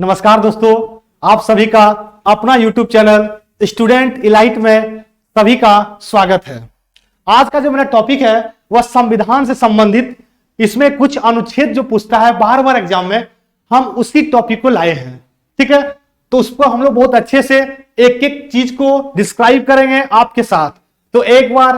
नमस्कार दोस्तों, आप सभी का अपना YouTube चैनल स्टूडेंट इलाइट में सभी का स्वागत है। आज का जो मेरा टॉपिक है वह संविधान से संबंधित, इसमें कुछ अनुच्छेद जो पूछता है बार बार एग्जाम में, हम उसी टॉपिक को लाए हैं। ठीक है, तो उसको हम लोग बहुत अच्छे से एक एक चीज को डिस्क्राइब करेंगे आपके साथ। तो एक बार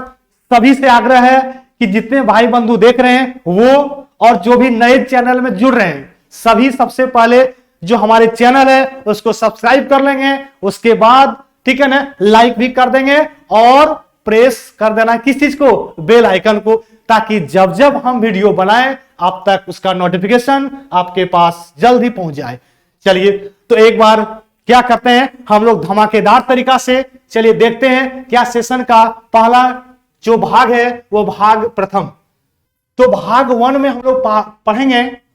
सभी से आग्रह है कि जितने भाई बंधु देख रहे हैं वो और जो भी नए चैनल में जुड़ रहे हैं, सभी सबसे पहले जो हमारे चैनल है उसको सब्सक्राइब कर लेंगे। उसके बाद ठीक है ना, लाइक भी कर देंगे और प्रेस कर देना किस चीज को, बेल आइकन को, ताकि जब जब हम वीडियो बनाएं आप तक उसका नोटिफिकेशन आपके पास जल्द ही पहुंच जाए। चलिए, तो एक बार क्या करते हैं हम लोग धमाकेदार तरीका से, चलिए देखते हैं क्या सेशन का पहला जो भाग है वो भाग प्रथम। तो भाग 1 में हम लोग पढ़ेंगे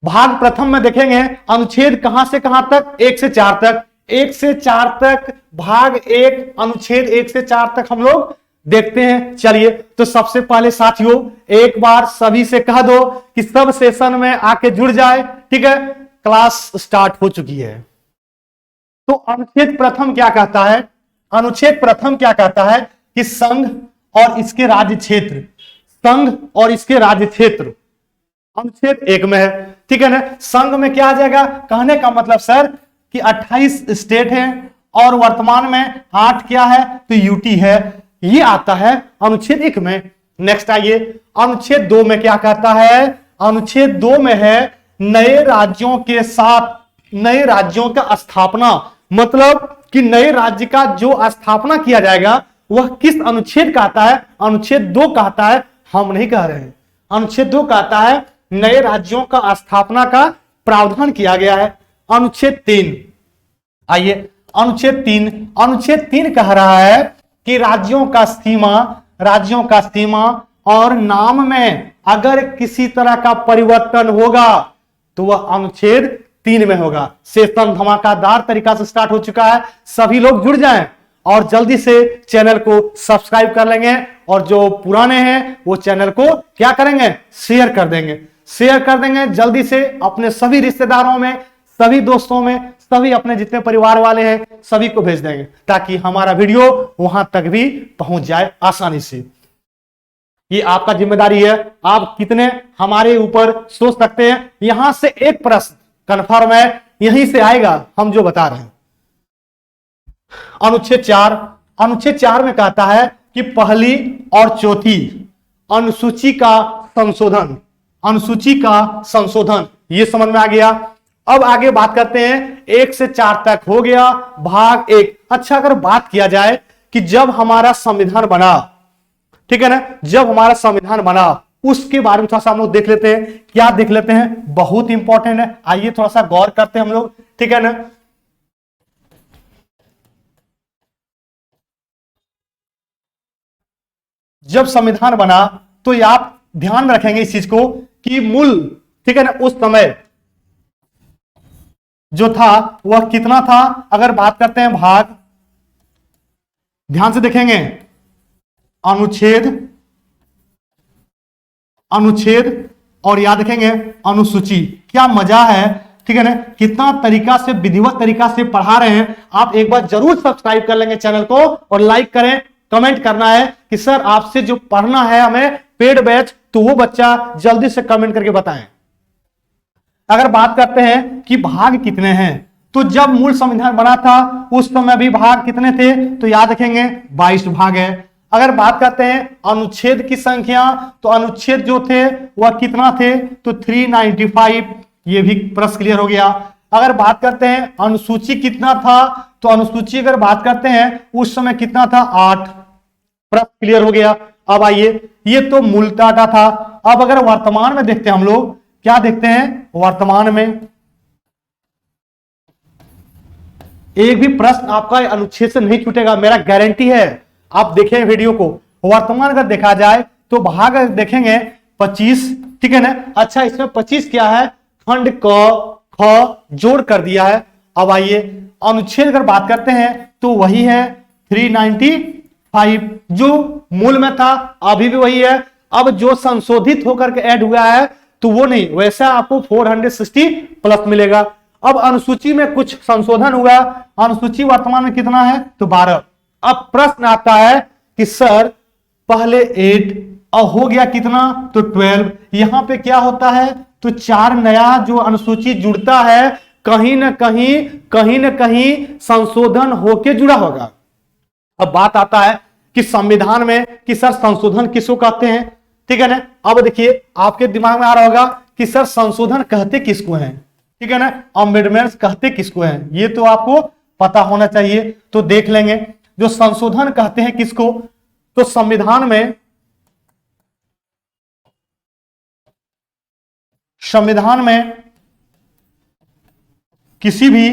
भाग प्रथम में देखेंगे अनुच्छेद कहां से कहां तक, 1 से 4 तक। 1 से 4 तक भाग 1 अनुच्छेद 1 से 4 तक हम लोग देखते हैं। चलिए, तो सबसे पहले साथियों एक बार सभी से कह दो कि सब सेशन में आके जुड़ जाए। ठीक है, क्लास स्टार्ट हो चुकी है। तो अनुच्छेद प्रथम क्या कहता है? अनुच्छेद प्रथम क्या कहता है कि संघ और इसके राज्य क्षेत्र, संघ और इसके राज्य क्षेत्र अनुच्छेद 1 में है। ठीक है ना, संघ में क्या आ जाएगा? कहने का मतलब सर कि 28 स्टेट हैं और वर्तमान में 8 क्या है तो यूटी है, ये आता है अनुच्छेद 1 में। नेक्स्ट आइए, अनुच्छेद 2 में क्या कहता है? अनुच्छेद 2 में है नए राज्यों के साथ नए राज्यों का स्थापना, मतलब कि नए राज्य का जो स्थापना किया जाएगा वह किस अनुच्छेद का आता है? अनुच्छेद 2 कहता है, हम नहीं कह रहे हैं। अनुच्छेद 2 कहता है नए राज्यों का स्थापना का प्रावधान किया गया है। अनुच्छेद 3 आइए, अनुच्छेद 3 कह रहा है कि राज्यों का सीमा और नाम में अगर किसी तरह का परिवर्तन होगा तो वह अनुच्छेद 3 में होगा। सेशन धमाकेदार तरीका से स्टार्ट हो चुका है, सभी लोग जुड़ जाएं और जल्दी से चैनल को सब्सक्राइब कर लेंगे और जो पुराने हैं वो चैनल को क्या करेंगे? शेयर कर देंगे जल्दी से अपने सभी रिश्तेदारों में, सभी दोस्तों में, सभी अपने जितने परिवार वाले हैं सभी को भेज देंगे ताकि हमारा वीडियो वहां तक भी पहुंच जाए आसानी से। ये आपका जिम्मेदारी है, आप कितने हमारे ऊपर सोच सकते हैं। यहां से एक प्रश्न कंफर्म है, यहीं से आएगा हम जो बता रहे हैं। अनुच्छेद 4 में कहता है कि पहली और चौथी अनुसूची का संशोधन, ये समझ में आ गया। अब आगे बात करते हैं 1 से 4 तक हो गया भाग 1। अच्छा, अगर बात किया जाए कि जब हमारा संविधान बना, ठीक है ना, जब हमारा संविधान बना उसके बारे में थोड़ा सा हम लोग देख लेते हैं। क्या देख लेते हैं? बहुत इंपॉर्टेंट है, आइए थोड़ा सा गौर करते हैं हम लोग। ठीक है ना, जब संविधान बना तो ये आप ध्यान रखेंगे इस चीज को कि मूल, ठीक है ना, उस समय जो था वह कितना था। अगर बात करते हैं भाग, ध्यान से देखेंगे अनुच्छेद और याद रखेंगे अनुसूची। क्या मजा है, ठीक है ना, कितना तरीका से विधिवत तरीका से पढ़ा रहे हैं। आप एक बार जरूर सब्सक्राइब कर लेंगे चैनल को और लाइक करें। कमेंट करना है कि सर आपसे जो पढ़ना है हमें पेड बैच, तो वो बच्चा जल्दी से कमेंट करके बताएं। अगर बात करते हैं कि भाग कितने हैं, तो जब मूल संविधान बना था उस समय भी भाग कितने थे तो याद रखेंगे 22 भाग है। अगर बात करते हैं अनुच्छेद की संख्या, तो अनुच्छेद जो थे वह कितना थे तो 395, ये भी प्रश्न क्लियर हो गया। अगर बात करते हैं अनुसूची कितना था, तो अनुसूची अगर बात करते हैं उस समय कितना था 8, प्रश्न क्लियर हो गया। अब आइए, ये तो मूल डाटा था। अब अगर वर्तमान में देखते हैं हम लोग, क्या देखते हैं वर्तमान में, एक भी प्रश्न आपका अनुच्छेद से नहीं छूटेगा, मेरा गारंटी है। आप देखें वीडियो को, वर्तमान अगर देखा जाए तो भाग देखेंगे 25, ठीक है ना। अच्छा, इसमें 25 क्या है? खंड क ख जोड़ कर दिया है। अब आइए, अनुच्छेद अगर बात करते हैं तो वही है 395, जो मूल में था अभी भी वही है। अब जो संशोधित होकर के ऐड हुआ है तो वो नहीं, वैसा आपको 460 प्लस मिलेगा। अब अनुसूची में कुछ संशोधन हुआ, अनुसूची वर्तमान में कितना है तो 12। अब प्रश्न आता है कि सर पहले 8 और हो गया कितना तो 12, यहां पे क्या होता है तो 4 नया जो अनुसूची जुड़ता है कहीं ना कहीं संशोधन होके जुड़ा होगा। अब बात आता है कि संविधान में कि सर संशोधन किसको कहते हैं, ठीक है ना। अब देखिए आपके दिमाग में आ रहा होगा कि सर संशोधन कहते किसको हैं, ठीक है ना, अमेंडमेंट्स कहते किसको हैं, ये तो आपको पता होना चाहिए। तो देख लेंगे जो संशोधन कहते हैं किसको, तो संविधान में किसी भी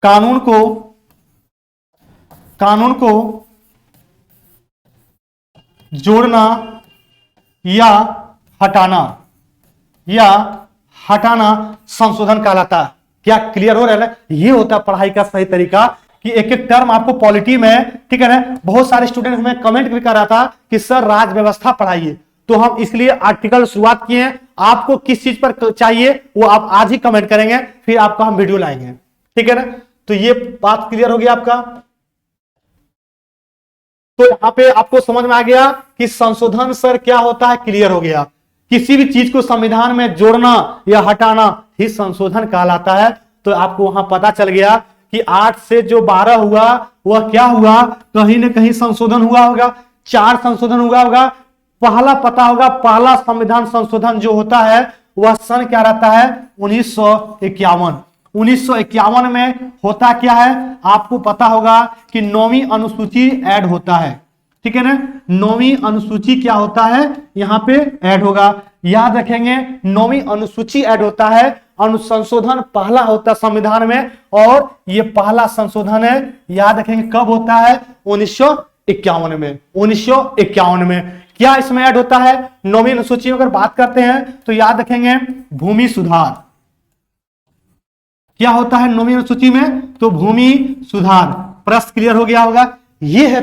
कानून को जोड़ना या हटाना संशोधन कहलाता है। क्या क्लियर हो रहा है ना, ये होता है पढ़ाई का सही तरीका कि एक एक टर्म आपको पॉलिटी में, ठीक है ना। बहुत सारे स्टूडेंट हमें कमेंट भी कर रहा था कि सर राज व्यवस्था पढ़ाइए, तो हम इसलिए आर्टिकल शुरुआत किए हैं। आपको किस चीज पर चाहिए वो आप आज ही कमेंट करेंगे, फिर आपका हम वीडियो लाएंगे, ठीक है ना। तो ये बात क्लियर हो गया आपका। तो यहां पे आपको समझ में आ गया कि संशोधन सर क्या होता है, क्लियर हो गया। किसी भी चीज को संविधान में जोड़ना या हटाना ही संशोधन कहलाता है। तो आपको वहां पता चल गया कि 8 से जो 12 हुआ वह क्या हुआ, कहीं ना कहीं संशोधन हुआ होगा, 4 संशोधन हुआ होगा। पहला पता होगा, पहला संविधान संशोधन जो होता है वह सन क्या रहता है 1951। 1951 में होता क्या है आपको पता होगा कि 9वीं अनुसूची ऐड होता है, ठीक है ना। 9वीं अनुसूची क्या होता है यहां पे ऐड होगा, याद रखेंगे 9वीं अनुसूची ऐड होता है। अनुसंशोधन पहला होता संविधान में, और ये पहला संशोधन है, याद रखेंगे कब होता है 1951 में। 1951 में क्या इसमें ऐड होता है, 9वीं अनुसूची में अगर बात करते हैं तो याद रखेंगे भूमि सुधार। क्या होता है 9वीं अनुसूची में तो भूमि सुधार। प्रश्न क्लियर हो गया होगा। ये है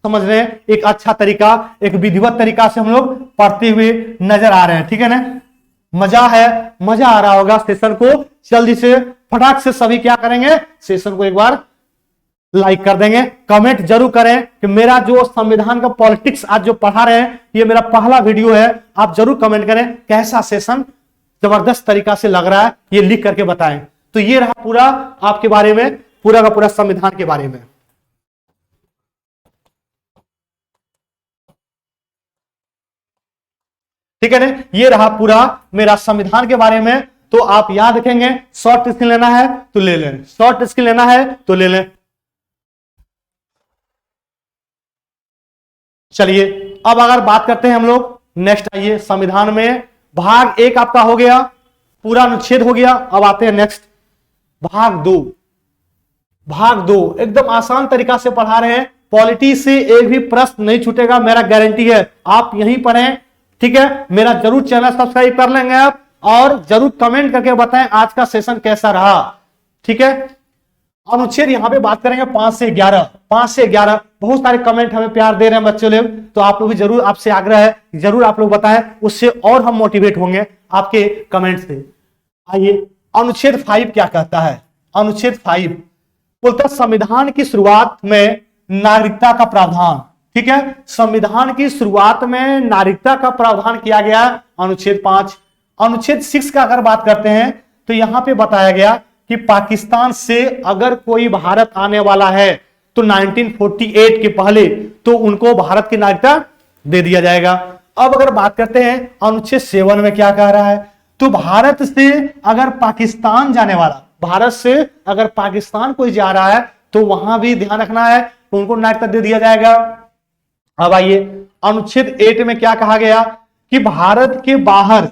समझ रहे हैं एक अच्छा तरीका, एक विधिवत तरीका से हम लोग पढ़ते हुए नजर आ रहे हैं, ठीक है ना। मजा आ रहा होगा सेशन को। जल्दी से फटाक से सभी क्या करेंगे, सेशन को एक बार लाइक कर देंगे, कमेंट जरूर करें कि मेरा जो संविधान का पॉलिटिक्स आज जो पढ़ा रहे हैं ये मेरा पहला वीडियो है। आप जरूर कमेंट करें कैसा सेशन जबरदस्त तरीका से लग रहा है, ये लिख करके बताएं। तो ये रहा पूरा आपके बारे में, पूरा का पूरा संविधान के बारे में, ठीक है ना। ये रहा पूरा मेरा संविधान के बारे में। तो आप याद रखेंगे शॉर्ट स्क्रीन लेना है तो ले लें, शॉर्ट स्क्रीन लेना है तो ले लें। चलिए अब अगर बात करते हैं हम लोग नेक्स्ट, आइए संविधान में भाग 1 आपका हो गया, पूरा अनुच्छेद हो गया। अब आते हैं नेक्स्ट भाग 2। भाग 2 एकदम आसान तरीका से पढ़ा रहे हैं, पॉलिटी से एक भी प्रश्न नहीं छूटेगा, मेरा गारंटी है। आप यहीं पढ़ें, ठीक है। मेरा जरूर चैनल सब्सक्राइब कर लेंगे आप, और जरूर कमेंट करके बताएं आज का सेशन कैसा रहा, ठीक है। अनुच्छेद यहां पे बात करेंगे 5 से 11। 5 से 11 बहुत सारे कमेंट हमें प्यार दे रहे हैं बच्चों लोग, तो आप लोग भी जरूर, आपसे आग्रह है जरूर आप लोग बताएं, उससे और हम मोटिवेट होंगे आपके कमेंट से। आइए अनुच्छेद 5 क्या कहता है। अनुच्छेद 5 बोलता संविधान की शुरुआत में नागरिकता का प्रावधान, ठीक है। संविधान की शुरुआत में नागरिकता का प्रावधान किया गया अनुच्छेद 5। अनुच्छेद 6 का अगर बात करते हैं तो यहां पे बताया गया कि पाकिस्तान से अगर कोई भारत आने वाला है तो 1948 के पहले तो उनको भारत की नागरिकता दे दिया जाएगा। अब अगर बात करते हैं अनुच्छेद 7 में क्या कह रहा है, तो भारत से अगर पाकिस्तान जाने वाला, भारत से अगर पाकिस्तान कोई जा रहा है तो वहां भी ध्यान रखना है तो उनको नागरिकता दे दिया जाएगा। अब आइए अनुच्छेद 8 में क्या कहा गया कि भारत के बाहर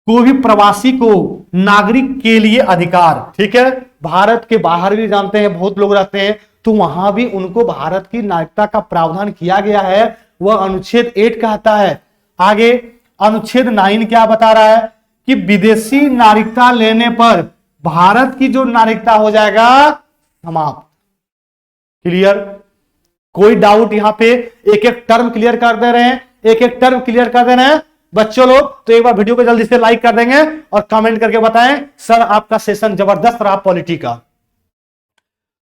कोई भी प्रवासी को नागरिक के लिए अधिकार, ठीक है। भारत के बाहर भी जानते हैं बहुत लोग रहते हैं, तो वहां भी उनको भारत की नागरिकता का प्रावधान किया गया है, वह अनुच्छेद 8 कहता है। आगे अनुच्छेद 9 क्या बता रहा है कि विदेशी नागरिकता लेने पर भारत की जो नागरिकता हो जाएगा समाप्त। क्लियर। कोई डाउट यहाँ पे? एक एक टर्म क्लियर कर दे रहे हैं, एक एक टर्म क्लियर कर दे रहे हैं बच्चों लोग। तो एक बार वीडियो को जल्दी से लाइक कर देंगे और कमेंट करके बताएं सर आपका सेशन जबरदस्त रहा पॉलिटी का।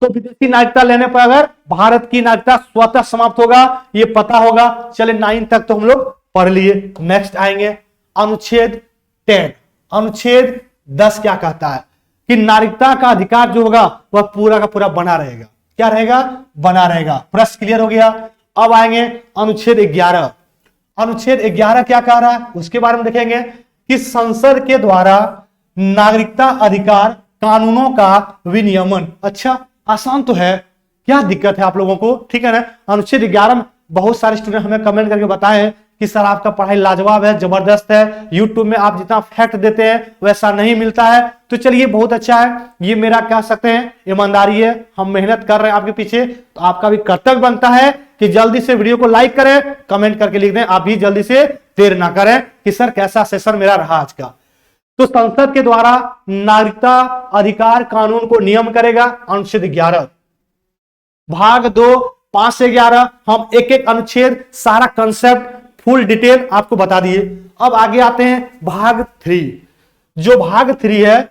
तो विदेशी नागरिकता लेने पर अगर भारत की नागरिकता स्वतः समाप्त होगा, ये पता होगा। चले 9 तक तो हम लोग पढ़ लिए। नेक्स्ट आएंगे अनुच्छेद 10। अनुच्छेद 10 क्या कहता है कि नागरिकता का अधिकार जो होगा वह पूरा का पूरा बना रहेगा। क्या रहेगा? बना रहेगा। प्रश्न क्लियर हो गया। अब आएंगे अनुच्छेद 11। अनुच्छेद 11 क्या कह रहा है उसके बारे में देखेंगे कि संसद के द्वारा नागरिकता अधिकार कानूनों का विनियमन। अच्छा, आसान तो है, क्या दिक्कत है आप लोगों को? ठीक है ना। अनुच्छेद 11 में बहुत सारे स्टूडेंट हमें कमेंट करके बताए हैं कि सर आपका पढ़ाई लाजवाब है, जबरदस्त है, यूट्यूब में आप जितना फैक्ट देते हैं वैसा नहीं मिलता है। तो चलिए बहुत अच्छा है, ये मेरा कह सकते हैं ईमानदारी है, हम मेहनत कर रहे हैं आपके पीछे। तो आपका भी कर्तव्य बनता है कि जल्दी से वीडियो को लाइक करें, कमेंट करके लिख दें। आप भी जल्दी से देर ना करें कि सर कैसा सेशन मेरा रहा आज का। तो संसद के द्वारा नागरिकता अधिकार कानून को नियम करेगा। अनुच्छेद 11 भाग 2 5 से 11 हम एक एक अनुच्छेद सारा कंसेप्ट फुल डिटेल आपको बता दिए। अब आगे आते हैं भाग 3। जो भाग 3 है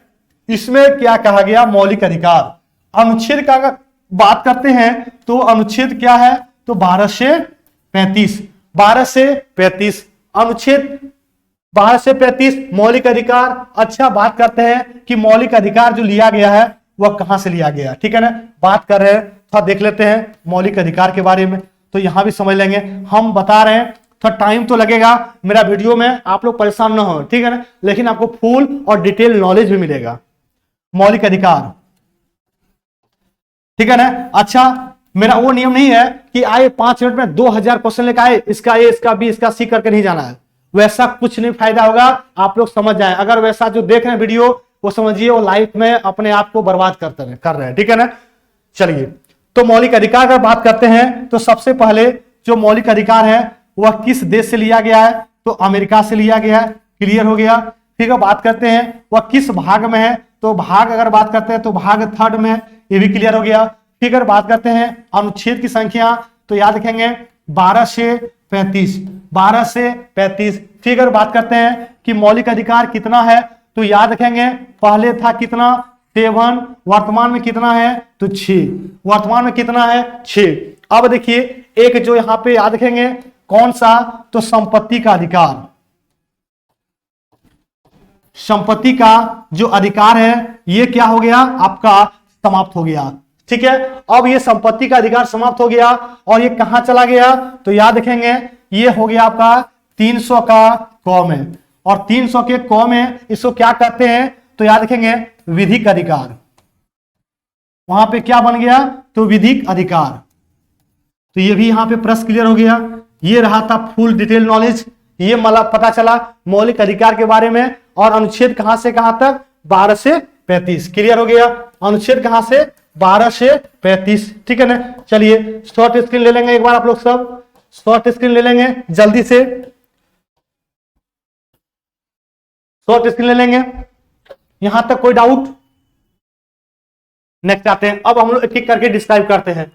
इसमें क्या कहा गया? मौलिक अधिकार। अनुच्छेद का अगर बात करते हैं तो अनुच्छेद क्या है? तो 12 से 35। 12 से 35 अनुच्छेद 12 से 35 मौलिक अधिकार। अच्छा, बात करते हैं कि मौलिक अधिकार जो लिया गया है वह कहां से लिया गया, ठीक है ना। बात कर रहे हैं, थोड़ा देख लेते हैं मौलिक अधिकार के बारे में, तो यहां भी समझ लेंगे। हम बता रहे हैं, थोड़ा टाइम तो लगेगा मेरा वीडियो में, आप लोग परेशान ना हो, ठीक है ना, लेकिन आपको फुल और डिटेल नॉलेज भी मिलेगा। मौलिक अधिकार, ठीक है ना। अच्छा, मेरा वो नियम नहीं है कि आए 5 मिनट में 2000 क्वेश्चन लेकर आए, इसका ए, इसका बी, इसका सी करके नहीं जाना है। वैसा कुछ नहीं फायदा होगा, आप लोग समझ जाए। अगर वैसा जो देख रहे हैं वीडियो वो समझिए वो लाइफ में अपने आप को बर्बाद कर रहे हैं, ठीक है ना। चलिए, तो मौलिक अधिकार का बात करते हैं तो सबसे पहले जो मौलिक अधिकार है वह किस देश से लिया गया है? तो अमेरिका से लिया गया है। क्लियर हो गया। फिर बात करते हैं वह किस भाग में है? तो भाग अगर बात करते हैं तो भाग 3 में है, ये भी क्लियर हो गया। फिर अगर बात करते हैं अनुच्छेद की संख्या तो याद रखेंगे 12 से 35। 12 से 35। फिर अगर बात करते हैं कि मौलिक अधिकार कितना है तो याद रखेंगे पहले था कितना? 7। वर्तमान में कितना है? तो 6। वर्तमान में कितना है? 6। अब देखिए एक जो यहां पे याद रखेंगे कौन सा? तो संपत्ति का अधिकार। संपत्ति का जो अधिकार है ये क्या हो गया? आपका समाप्त हो गया, ठीक है। अब ये संपत्ति का अधिकार समाप्त हो गया और ये कहां चला गया? तो याद रखेंगे ये हो गया आपका 300 का क में, और 300 के क में इसको क्या कहते हैं? तो याद रखेंगे विधिक अधिकार। वहां पे क्या बन गया? तो विधिक अधिकार। तो ये भी यहां पे प्रश्न क्लियर हो गया। ये रहा था फुल डिटेल नॉलेज, ये मतलब पता चला मौलिक अधिकार के बारे में। और अनुच्छेद कहां से कहां तक? 12 से 35। क्लियर हो गया। अनुच्छेद कहां से? 12 से 35, ठीक है ना। चलिए शॉर्ट स्क्रीन ले लेंगे एक बार, आप लोग सब शॉर्ट स्क्रीन ले लेंगे जल्दी से, शॉर्ट स्क्रीन ले लेंगे। यहां तक कोई डाउट? नेक्स्ट आते हैं। अब हम लोग एक एक करके डिस्क्राइब करते हैं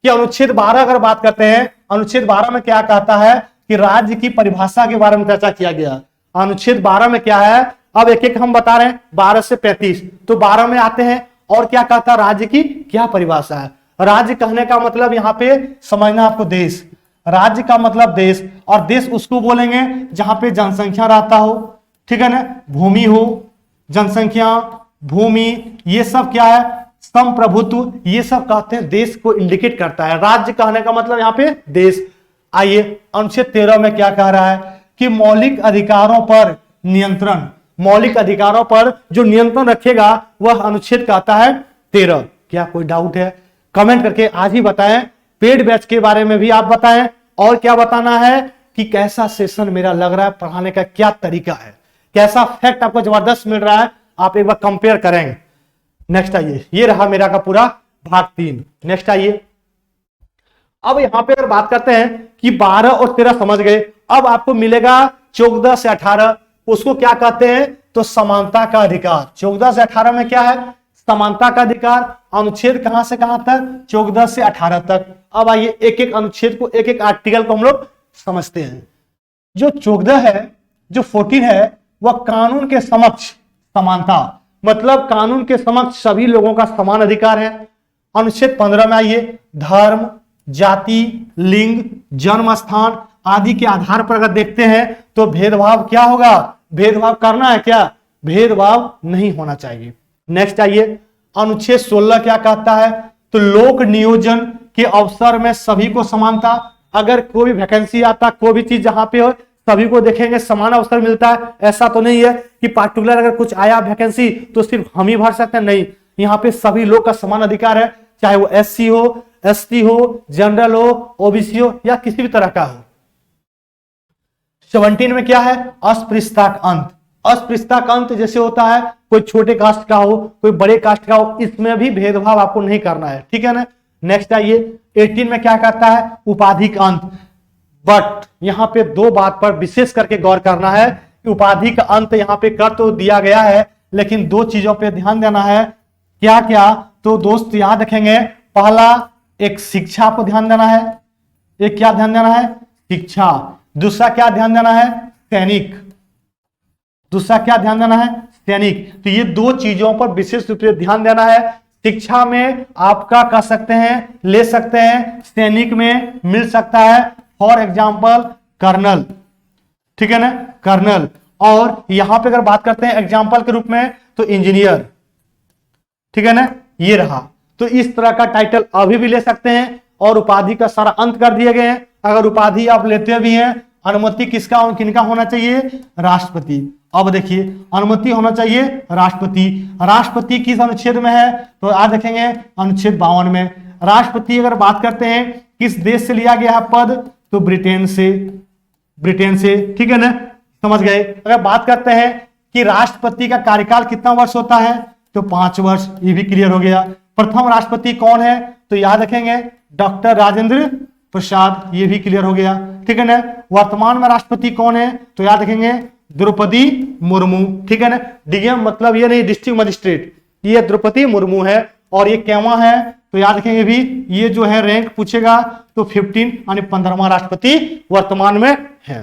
कि अनुच्छेद 12 अगर बात करते हैं, अनुच्छेद 12 में क्या कहता है कि राज्य की परिभाषा के बारे में चर्चा किया गया। अनुच्छेद 12 में क्या है? अब एक एक हम बता रहे हैं 12 से 35। तो 12 में आते हैं और क्या कहता है? राज्य की क्या परिभाषा है? राज्य कहने का मतलब यहाँ पे समझना आपको देश। राज्य का मतलब देश, और देश उसको बोलेंगे जहां पे जनसंख्या रहता हो, ठीक है ना, भूमि हो, जनसंख्या, भूमि, ये सब क्या है? संप्रभुत्व, ये सब कहते हैं देश को इंडिकेट करता है। राज्य कहने का मतलब यहाँ पे देश। आइए अनुच्छेद 13 में क्या कह रहा है कि मौलिक अधिकारों पर नियंत्रण। मौलिक अधिकारों पर जो नियंत्रण रखेगा वह अनुच्छेद कहता है 13। क्या कोई डाउट है? कमेंट करके आज ही बताएं। पेड बैच के बारे में भी आप बताएं, और क्या बताना है कि कैसा सेशन मेरा लग रहा है, पढ़ाने का क्या तरीका है, कैसा फैक्ट आपको जबरदस्त मिल रहा है, आप एक बार कंपेयर करेंगे। नेक्स्ट आइए, ये रहा मेरा का पूरा भाग 3। नेक्स्ट आइए, अब यहां पे अगर बात करते हैं कि 12 और 13 समझ गए, अब आपको मिलेगा 14 से 18। उसको क्या कहते हैं? तो समानता का अधिकार। 14 से 18 में क्या है? समानता का अधिकार, अनुच्छेद कहां से कहां तक, 14 से 18 तक। अब आइए एक एक अनुच्छेद को, एक एक आर्टिकल को हम लोग समझते हैं। जो 14 है, जो 14 है, वह कानून के समक्ष समानता, मतलब कानून के समक्ष सभी लोगों का समान अधिकार है। अनुच्छेद 15 में आइए, धर्म, जाति, लिंग, जन्म स्थान आदि के आधार पर अगर देखते हैं तो भेदभाव क्या होगा, भेदभाव करना है क्या, भेदभाव नहीं होना चाहिए। नेक्स्ट आइए, अनुच्छेद 16 क्या कहता है, तो लोक नियोजन के अवसर में सभी को समानता। अगर कोई भी वैकेंसी आता, कोई भी चीज जहां पे हो, सभी को देखेंगे समान अवसर मिलता है। ऐसा तो नहीं है कि पार्टिकुलर अगर कुछ आया वैकेंसी तो सिर्फ हम ही भर सकते हैं, नहीं, यहाँ पे सभी लोग का समान अधिकार है, चाहे वो SC हो, ST हो, जनरल हो, OBC हो या किसी भी तरह का हो। 17 में क्या है, अस्पृश्यता का अंत। अस्पृश्यता का अंत जैसे होता है, कोई छोटे कास्ट का हो, कोई बड़े कास्ट का हो, इसमें भी भेदभाव आपको नहीं करना है, ठीक है ना। नेक्स्ट आइए, 18 में क्या कहता है, उपाधि का अंत। बट यहां पे दो बात पर विशेष करके गौर करना है कि उपाधि का अंत यहां पे कर तो दिया गया है, लेकिन दो चीजों पे ध्यान देना है। क्या क्या, तो दोस्त याद रखेंगे, पहला एक शिक्षा को ध्यान देना है, एक क्या ध्यान देना है, शिक्षा। दूसरा क्या ध्यान देना है, सैनिक। दूसरा क्या ध्यान देना है, सैनिक। तो ये दो चीजों पर विशेष रूप से ध्यान देना है। शिक्षा में आपका कह सकते हैं, ले सकते हैं, सैनिक में मिल सकता है, फॉर एग्जाम्पल कर्नल, ठीक है ना, कर्नल। और यहां पे अगर बात करते हैं एग्जाम्पल के रूप में तो इंजीनियर, ठीक है ना, ये रहा। तो इस तरह का टाइटल अभी भी ले सकते हैं और उपाधि का सारा अंत कर दिए गए हैं। अगर उपाधि आप लेते भी हैं, अनुमति किसका और किनका होना चाहिए, राष्ट्रपति। अब देखिए, अनुमति होना चाहिए राष्ट्रपति। राष्ट्रपति किस अनुच्छेद में है, तो आज देखेंगे अनुच्छेद 52 में। राष्ट्रपति अगर बात करते हैं किस देश से लिया गया है पद, तो ब्रिटेन से, ब्रिटेन से, ठीक है ना, समझ गए। अगर बात करते हैं कि राष्ट्रपति का कार्यकाल कितना वर्ष होता है, तो 5 वर्ष, ये भी क्लियर हो गया। प्रथम राष्ट्रपति कौन है, तो याद रखेंगे डॉक्टर राजेंद्र प्रसाद, ये भी क्लियर हो गया, ठीक है ना। वर्तमान में राष्ट्रपति कौन है, तो याद रखेंगे द्रौपदी मुर्मू, ठीक है ना। डीएम मतलब ये नहीं डिस्ट्रिक्ट मजिस्ट्रेट, ये द्रौपदी मुर्मू है। और ये कैवा है, तो याद रखेंगे भी, ये जो है रैंक पूछेगा तो 15 यानी 15वां राष्ट्रपति वर्तमान में है।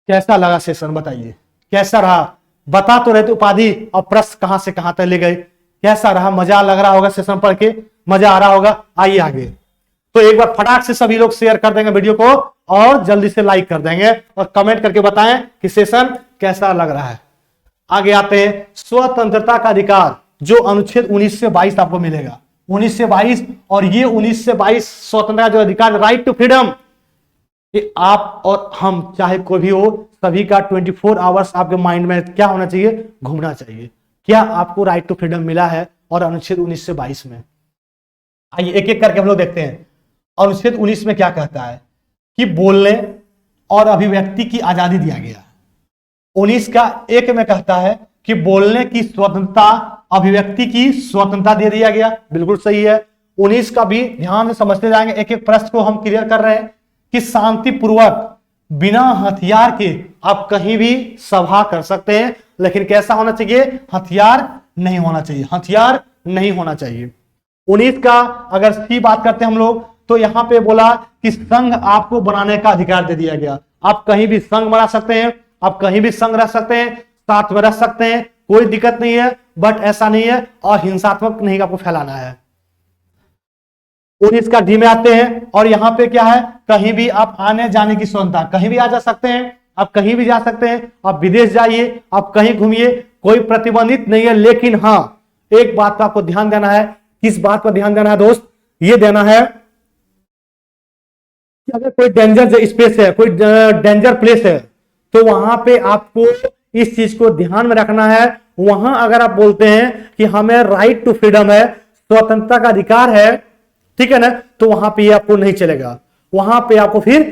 कैसा लगा सेशन, बताइए कैसा रहा, बता तो रहे थे उपाधि और प्रश्न कहां से कहां तक ले गए, कैसा रहा, मजा लग रहा होगा सेशन पढ़ के, मजा आ रहा होगा। आइए आगे, तो एक बार फटाक से सभी लोग शेयर कर देंगे वीडियो को और जल्दी से लाइक कर देंगे और कमेंट करके बताएं कि सेशन कैसा लग रहा है। आगे आते हैं, स्वतंत्रता का अधिकार, जो अनुच्छेद 19 से 22 आपको मिलेगा, 19 से 22। और ये 19 से 22 स्वतंत्रता जो अधिकार, राइट टू फ्रीडम, ये आप और हम चाहे कोई भी हो, सभी का 24 आवर्स आपके माइंड में क्या होना चाहिए, घूमना चाहिए। क्या आपको राइट टू फ्रीडम मिला है और अनुच्छेद 19 से 22 में। आइए एक एक करके हम लोग देखते हैं। अनुच्छेद 19 में क्या कहता है कि बोलने और अभिव्यक्ति की आजादी दिया गया। 19 का 1 में कहता है कि बोलने की स्वतंत्रता, अभिव्यक्ति की स्वतंत्रता दे दिया गया, बिल्कुल सही है। 19 का भी ध्यान से समझते जाएंगे, एक एक प्रश्न को हम क्लियर कर रहे हैं कि शांतिपूर्वक बिना हथियार के आप कहीं भी सभा कर सकते हैं, लेकिन कैसा होना चाहिए, हथियार नहीं होना चाहिए, हथियार नहीं होना चाहिए। 19 का अगर सी बात करते हैं हम लोग, तो यहां पे बोला कि संघ आपको बनाने का अधिकार दे दिया गया। आप कहीं भी संघ बना सकते हैं, आप कहीं भी संघ रह सकते हैं, साथ में रह सकते हैं, कोई दिक्कत नहीं है, बट ऐसा नहीं है और हिंसात्मक नहीं आपको फैलाना है। 19 का डी में आते हैं और यहां पे क्या है, कहीं भी आप आने जाने की स्वतंत्रता, कहीं भी आ जा सकते हैं, आप कहीं भी जा सकते हैं, आप विदेश जाइए, आप कहीं घूमिए, कोई प्रतिबंधित नहीं है। लेकिन हाँ, एक बात पर आपको ध्यान देना है, किस बात पर ध्यान देना है दोस्त, ये देना है कि अगर कोई डेंजर स्पेस है, कोई डेंजर प्लेस है, तो वहां पे आपको इस चीज को ध्यान में रखना है। वहां अगर आप बोलते हैं कि हमें राइट टू फ्रीडम है, स्वतंत्रता का अधिकार है, ठीक है ना, तो वहां पे ये आपको नहीं चलेगा। वहां पे आपको फिर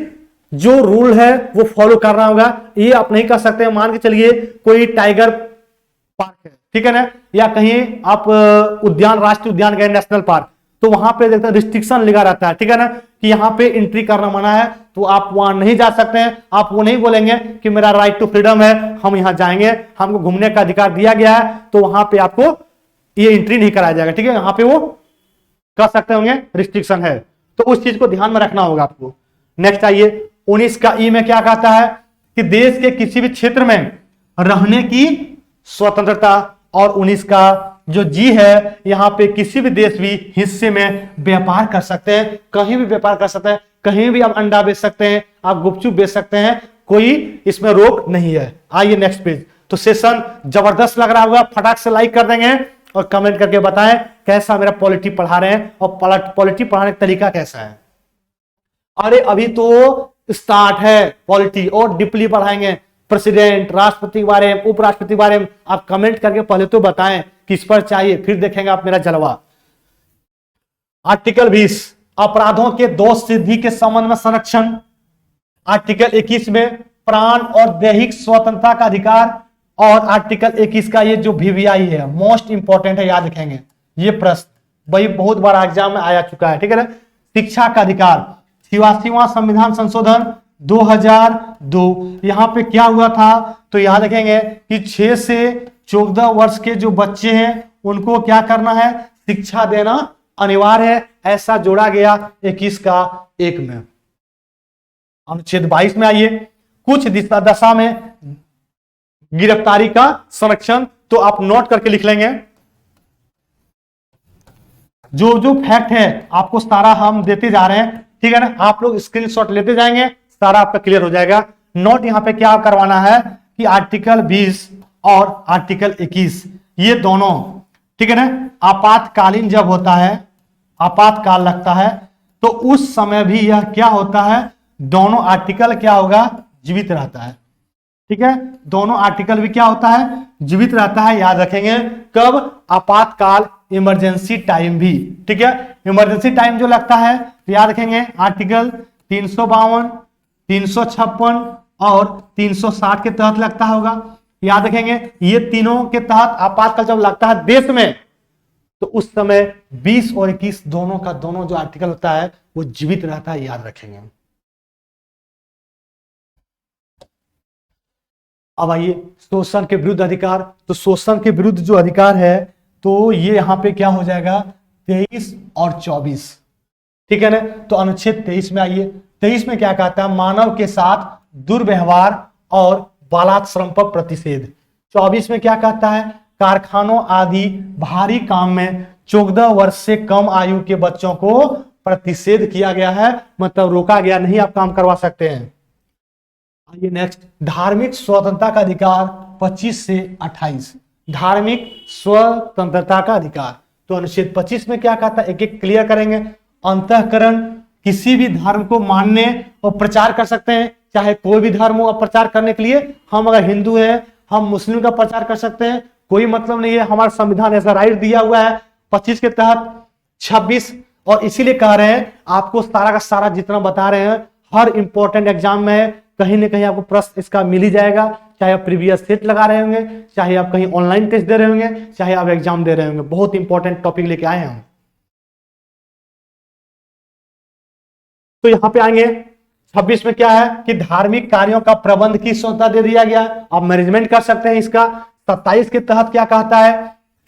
जो रूल है वो फॉलो करना होगा। ये आप नहीं कर सकते, मान के चलिए कोई टाइगर पार्क है, ठीक है ना, या कहीं आप उद्यान, राष्ट्रीय उद्यान गए, नेशनल पार्क, तो वहां पे देखते हैं रिस्ट्रिक्शन लिखा रहता है, ठीक है ना, कि यहाँ पे एंट्री करना मना है, तो आप वहां नहीं जा सकते हैं। आप वो नहीं बोलेंगे कि मेरा राइट टू फ्रीडम है, हम यहाँ जाएंगे, हमको घूमने का अधिकार दिया गया है, तो वहां पे आपको ये एंट्री नहीं कराया जाएगा, ठीक है। यहाँ पे वो कर सकते होंगे, रिस्ट्रिक्शन है, तो उस चीज को ध्यान में रखना होगा आपको। नेक्स्ट आइए 19 का ई में क्या कहता है कि देश के किसी भी क्षेत्र में रहने की स्वतंत्रता, और 19 का जो जी है, यहां पे किसी भी देश भी हिस्से में व्यापार कर सकते हैं, कहीं भी व्यापार कर सकते हैं, कहीं भी आप अंडा बेच सकते हैं, आप गुपचुप बेच सकते हैं, कोई इसमें रोक नहीं है। आइए नेक्स्ट पेज। तो सेशन जबरदस्त लग रहा होगा, फटाक से लाइक कर देंगे और कमेंट करके बताएं कैसा मेरा पॉलिटी पढ़ा रहे हैं और पॉलिटी पढ़ाने का तरीका कैसा है। अरे अभी तो स्टार्ट है पॉलिटी, और डीपली पढ़ाएंगे, प्रेसिडेंट, राष्ट्रपति के बारे में, उपराष्ट्रपति के बारे में। आप कमेंट करके पहले तो बताएं किस पर चाहिए, फिर देखेंगे आप मेरा जलवा। आर्टिकल 20 अपराधों के दोष सिद्धि के संबंध में संरक्षण। आर्टिकल 21 में प्राण और दैहिक स्वतंत्रता का अधिकार, और आर्टिकल 21 का ये जो वीवीआई है मोस्ट इंपॉर्टेंट है, याद रखेंगे ये प्रश्न वही बहुत बार एग्जाम में आया चुका है, ठीक है ना। शिक्षा का अधिकार, 86वां संविधान संशोधन 2002, यहां पे क्या हुआ था तो याद रखेंगे कि 6 से 14 वर्ष के जो बच्चे हैं उनको क्या करना है, शिक्षा देना अनिवार्य है, ऐसा जोड़ा गया 21 का 1 में। अनुच्छेद 22 में आइए, कुछ दशा में गिरफ्तारी का संरक्षण, तो आप नोट करके लिख लेंगे। जो जो फैक्ट है आपको सारा हम देते जा रहे हैं, ठीक है ना, आप लोग स्क्रीनशॉट लेते जाएंगे, सारा आपका क्लियर हो जाएगा। नोट यहां पे क्या करवाना है कि आर्टिकल 20 और आर्टिकल 21 ये दोनों, ठीक है ना, आपातकालीन जब होता है, आपातकाल लगता है, तो उस समय भी यह क्या होता है, दोनों आर्टिकल क्या होगा, जीवित रहता है, ठीक है। दोनों आर्टिकल भी क्या होता है, जीवित रहता है, याद रखेंगे। कब, आपातकाल, इमरजेंसी टाइम भी, ठीक है। इमरजेंसी टाइम जो लगता है तो याद रखेंगे आर्टिकल 352, 356 और 360 के तहत लगता होगा, याद रखेंगे। ये तीनों के तहत आपातकाल जब लगता है देश में, तो उस समय 20 और 21 दोनों का दोनों जो आर्टिकल होता है वो जीवित रहता है, याद रखेंगे। अब आइए शोषण के विरुद्ध अधिकार। तो शोषण के विरुद्ध जो अधिकार है तो ये यहां पे क्या हो जाएगा, 23 और 24, ठीक है ना। तो अनुच्छेद 23 में आइए, 23 में क्या कहता है, मानव के साथ दुर्व्यवहार और बालाश्रम पर प्रतिषेध। 24 में क्या कहता है, कारखानों आदि भारी काम में 14 वर्ष से कम आयु के बच्चों को प्रतिषेध किया गया है, मतलब रोका गया, नहीं आप काम करवा सकते हैं। आइए नेक्स्ट, धार्मिक स्वतंत्रता का अधिकार 25 से 28, धार्मिक स्वतंत्रता का अधिकार। तो अनुच्छेद 25 में क्या कहता है, एक एक क्लियर करेंगे। अंतःकरण, किसी भी धर्म को मानने और प्रचार कर सकते हैं, चाहे कोई भी धर्म हो, प्रचार करने के लिए हम अगर हिंदू हैं, हम मुस्लिम का प्रचार कर सकते हैं, कोई मतलब नहीं है, हमारा संविधान ऐसा राइट दिया हुआ है 25 के तहत। 26, और इसीलिए कह रहे हैं आपको सारा का सारा जितना बता रहे हैं हर इंपॉर्टेंट एग्जाम में कहीं ना कहीं आपको प्रश्न इसका मिल ही जाएगा, चाहे आप प्रीवियस सेट लगा रहे होंगे, चाहे आप कहीं ऑनलाइन टेस्ट दे रहे होंगे, चाहे आप एग्जाम दे रहे होंगे, बहुत इंपॉर्टेंट टॉपिक लेके आए हैं हम। तो यहां पे आएंगे 26 में क्या है कि धार्मिक कार्यों का प्रबंध की स्वतंत्रता दे दिया गया, आप मैनेजमेंट कर सकते हैं इसका। 27 के तहत क्या कहता है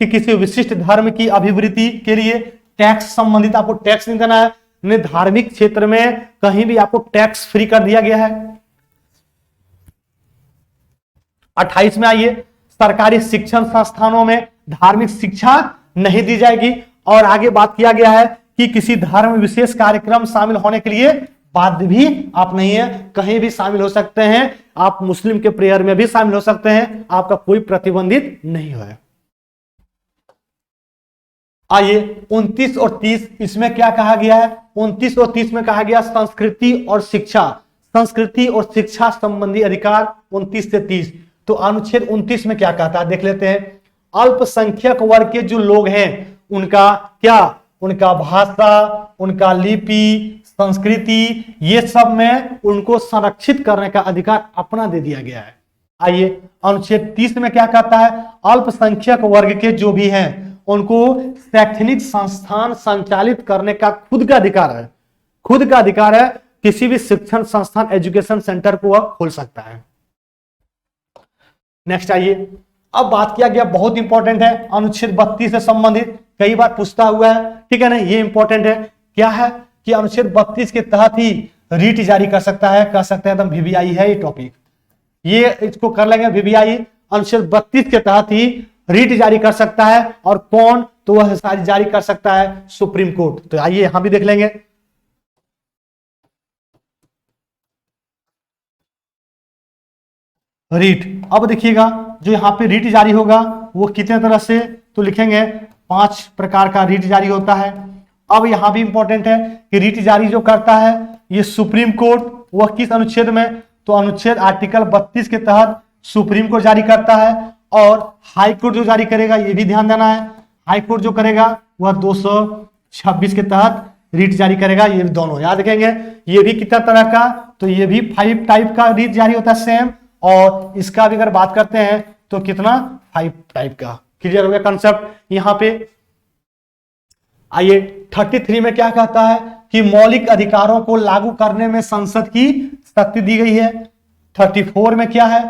कि किसी विशिष्ट धर्म की अभिवृद्धि के लिए टैक्स संबंधित आपको टैक्स नहीं देना है, धार्मिक क्षेत्र में कहीं भी आपको टैक्स फ्री कर दिया गया है। 28 में आइए, सरकारी शिक्षण संस्थानों में धार्मिक शिक्षा नहीं दी जाएगी, और आगे बात किया गया है कि किसी धर्म विशेष कार्यक्रम शामिल होने के लिए बाध्य भी आप नहीं है, कहीं भी शामिल हो सकते हैं, आप मुस्लिम के प्रेयर में भी शामिल हो सकते हैं, आपका कोई प्रतिबंधित नहीं है। आइए 29 और 30, इसमें क्या कहा गया है, 29 और 30 में कहा गया संस्कृति और शिक्षा, संस्कृति और शिक्षा संबंधी अधिकार 29 से 30। तो अनुच्छेद 29 में क्या कहता है देख लेते हैं। अल्पसंख्यक वर्ग के जो लोग हैं उनका क्या, उनका भाषा, उनका लिपि, संस्कृति, ये सब में उनको संरक्षित करने का अधिकार अपना दे दिया गया है। आइए अनुच्छेद 30 में क्या कहता है, अल्पसंख्यक वर्ग के जो भी हैं उनको शैक्षणिक संस्थान संचालित करने का खुद का अधिकार है, खुद का अधिकार है। किसी भी शिक्षण संस्थान एजुकेशन सेंटर को वह खोल सकता है। नेक्स्ट आइए, अब बात किया गया बहुत इंपॉर्टेंट है अनुच्छेद 32 से संबंधित, कई बार पूछता हुआ है, ठीक है ना, ये इंपॉर्टेंट है। क्या है कि अनुच्छेद 32 के तहत ही रीट जारी कर सकता है, कर सकते हैं एकदम वीवीआई है ये टॉपिक, ये इसको कर लेंगे वीवीआई। अनुच्छेद 32 के तहत ही रीट जारी कर सकता है, और कौन, तो वह जारी कर सकता है सुप्रीम कोर्ट। तो आइए यहां भी देख लेंगे। रीट, अब देखिएगा जो यहाँ पे रीट जारी होगा वो कितने तरह से, तो लिखेंगे 5 प्रकार का रीट जारी होता है। अब यहां भी इंपॉर्टेंट है कि रीट जारी जो करता है ये सुप्रीम कोर्ट, वह किस अनुच्छेद में, तो अनुच्छेद आर्टिकल 32 के तहत सुप्रीम कोर्ट जारी करता है। और हाई कोर्ट जो जारी करेगा ये भी ध्यान देना है, हाई कोर्ट जो करेगा वह 226 के तहत रीट जारी करेगा। ये दोनों याद रखेंगे। ये भी कितना तरह का, तो ये भी 5 टाइप का रीट जारी होता है सेम, और इसका भी अगर बात करते हैं तो कितना 5 टाइप का। क्लियर हो गया कंसेप्ट यहां पे। आइए 33 में क्या कहता है कि मौलिक अधिकारों को लागू करने में संसद की शक्ति दी गई है। 34 में क्या है,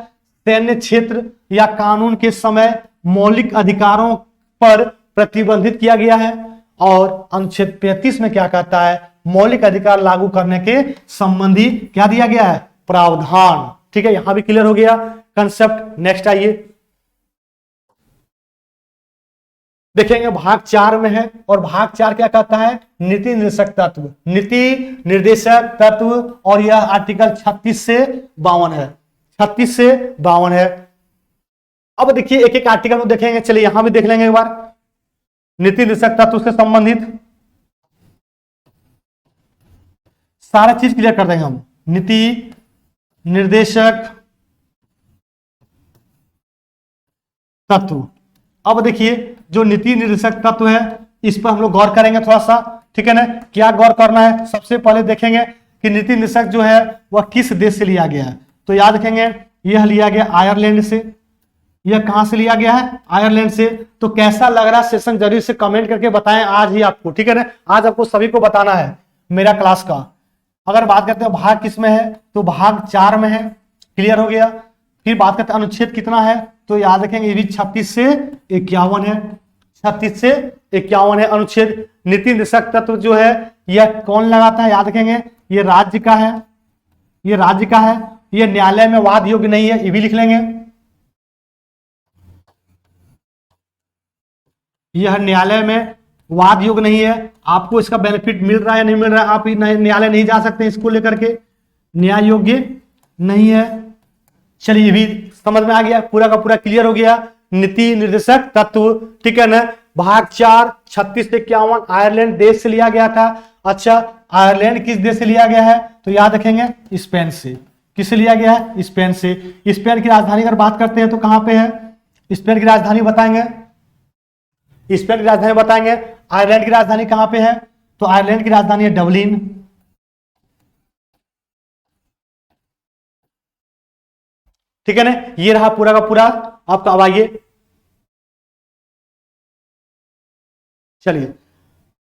सैन्य क्षेत्र या कानून के समय मौलिक अधिकारों पर प्रतिबंधित किया गया है। और अनुच्छेद 35 में क्या कहता है, मौलिक अधिकार लागू करने के संबंधी क्या दिया गया है, प्रावधान। ठीक है, यहां भी क्लियर हो गया कंसेप्ट। नेक्स्ट आइए देखेंगे भाग 4 में है, और भाग 4 क्या कहता है, नीति निर्देशक तत्व, नीति निर्देशक तत्व, और यह आर्टिकल 36 से 52 है, 36 से 52 है। अब देखिए एक एक आर्टिकल में देखेंगे, चलिए यहां भी देख लेंगे एक बार। नीति निर्देशक तत्व से संबंधित सारा चीज क्लियर कर देंगे हम। नीति निर्देशक तत्व, अब देखिए जो नीति निर्देशक तत्व है इस पर हम लोग गौर करेंगे थोड़ा सा, ठीक है ना। क्या गौर करना है, सबसे पहले देखेंगे कि नीति निर्देशक जो है वह किस देश से लिया गया है। तो याद रखेंगे यह लिया गया आयरलैंड से। यह कहां से लिया गया है, आयरलैंड से। तो कैसा लग रहा है सेशन जरूर से कमेंट करके बताएं आज ही आपको, ठीक है ना। आज आपको सभी को बताना है मेरा क्लास का। अगर बात करते हैं भाग किस में है, तो भाग 4 में है, क्लियर हो गया। फिर बात करते हैं अनुच्छेद कितना है, तो याद रखेंगे ये भी 36 से 51 है, 36 से 51 है अनुच्छेद। नीति निर्देशक तत्व जो है यह कौन लगाता है, याद रखेंगे ये राज्य का है, ये राज्य का है। ये न्यायालय में वाद योग्य नहीं है, ये भी लिख लेंगे। यह न्यायालय में वाद योग्य नहीं है, आपको इसका बेनिफिट मिल रहा है या नहीं मिल रहा है, आप न्यायालय नहीं जा सकते इसको लेकर के, न्याय योग्य नहीं है। चलिए ये भी समझ में आ गया, पूरा का पूरा क्लियर हो गया नीति निर्देशक तत्व, ठीक है ना। भाग 4 36 से 51 आयरलैंड देश से लिया गया था। अच्छा, आयरलैंड किस देश से लिया गया है, तो याद रखेंगे स्पेन से। किससे लिया गया है, स्पेन से। स्पेन की राजधानी अगर बात करते हैं तो कहां पे है, स्पेन की राजधानी बताएंगे, स्पेन की राजधानी बताएंगे। आयरलैंड की राजधानी कहां पे है, तो आयरलैंड की राजधानी है डबलिन, ठीक है ना। ये रहा पूरा का पूरा आपका। अब आइए चलिए,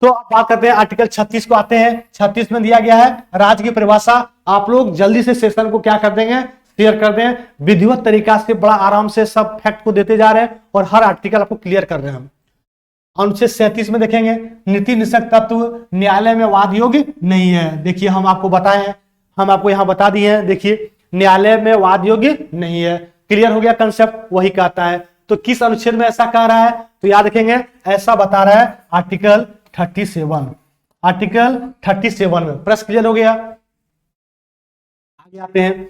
तो अब बात करते हैं आर्टिकल 36 को आते हैं। 36 में दिया गया है राज्य की परिभाषा। आप लोग जल्दी से सेशन को क्या कर देंगे, शेयर कर दें। विधिवत तरीका से बड़ा आराम से सब फैक्ट को देते जा रहे हैं और हर आर्टिकल आपको क्लियर कर रहे हैं हम। अनुच्छेद 37 में देखेंगे नीति निर्देशक तत्व न्यायालय में वाद योग्य नहीं है। देखिए हम आपको बताए हैं, हम आपको यहां बता दिए हैं। देखिए न्यायालय में वाद योग्य नहीं है, क्लियर हो गया कंसेप्ट, वही कहता है। तो किस अनुच्छेद में ऐसा कह रहा है, तो याद रखेंगे ऐसा बता रहा है आर्टिकल 37, आर्टिकल 37 में। प्रश्न क्लियर हो गया। आगे आते हैं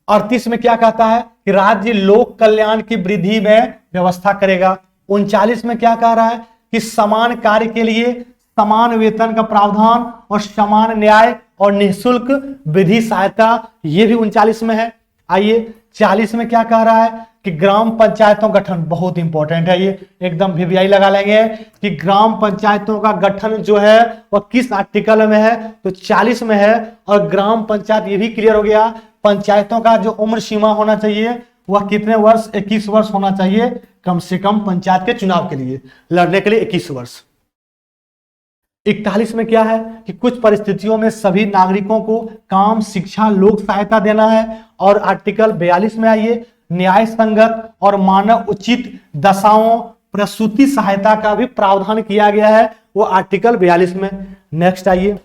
38 में क्या कहता है कि राज्य लोक कल्याण की वृद्धि में व्यवस्था करेगा। 39 में क्या कह रहा है कि समान कार्य के लिए समान वेतन का प्रावधान और समान न्याय और निःशुल्क विधि सहायता, ये भी 39 में है। आइए 40 में क्या कह रहा है कि ग्राम पंचायतों गठन, बहुत इंपॉर्टेंट है ये, एकदम वीवीआई लगा लेंगे कि ग्राम पंचायतों का गठन जो है वह किस आर्टिकल में है, तो 40 में है। और ग्राम पंचायत, ये भी क्लियर हो गया, पंचायतों का जो उम्र सीमा होना चाहिए वह कितने वर्ष, 21 वर्ष होना चाहिए कम से कम पंचायत के चुनाव के लिए, लड़ने के लिए 21 वर्ष। 41 में क्या है कि कुछ परिस्थितियों में सभी नागरिकों को काम, शिक्षा, लोक सहायता देना है। और आर्टिकल 42 में आइए, न्याय संगत और मानव उचित दशाओं प्रसूति सहायता का भी प्रावधान किया गया है, वो आर्टिकल 42 में। नेक्स्ट आइए,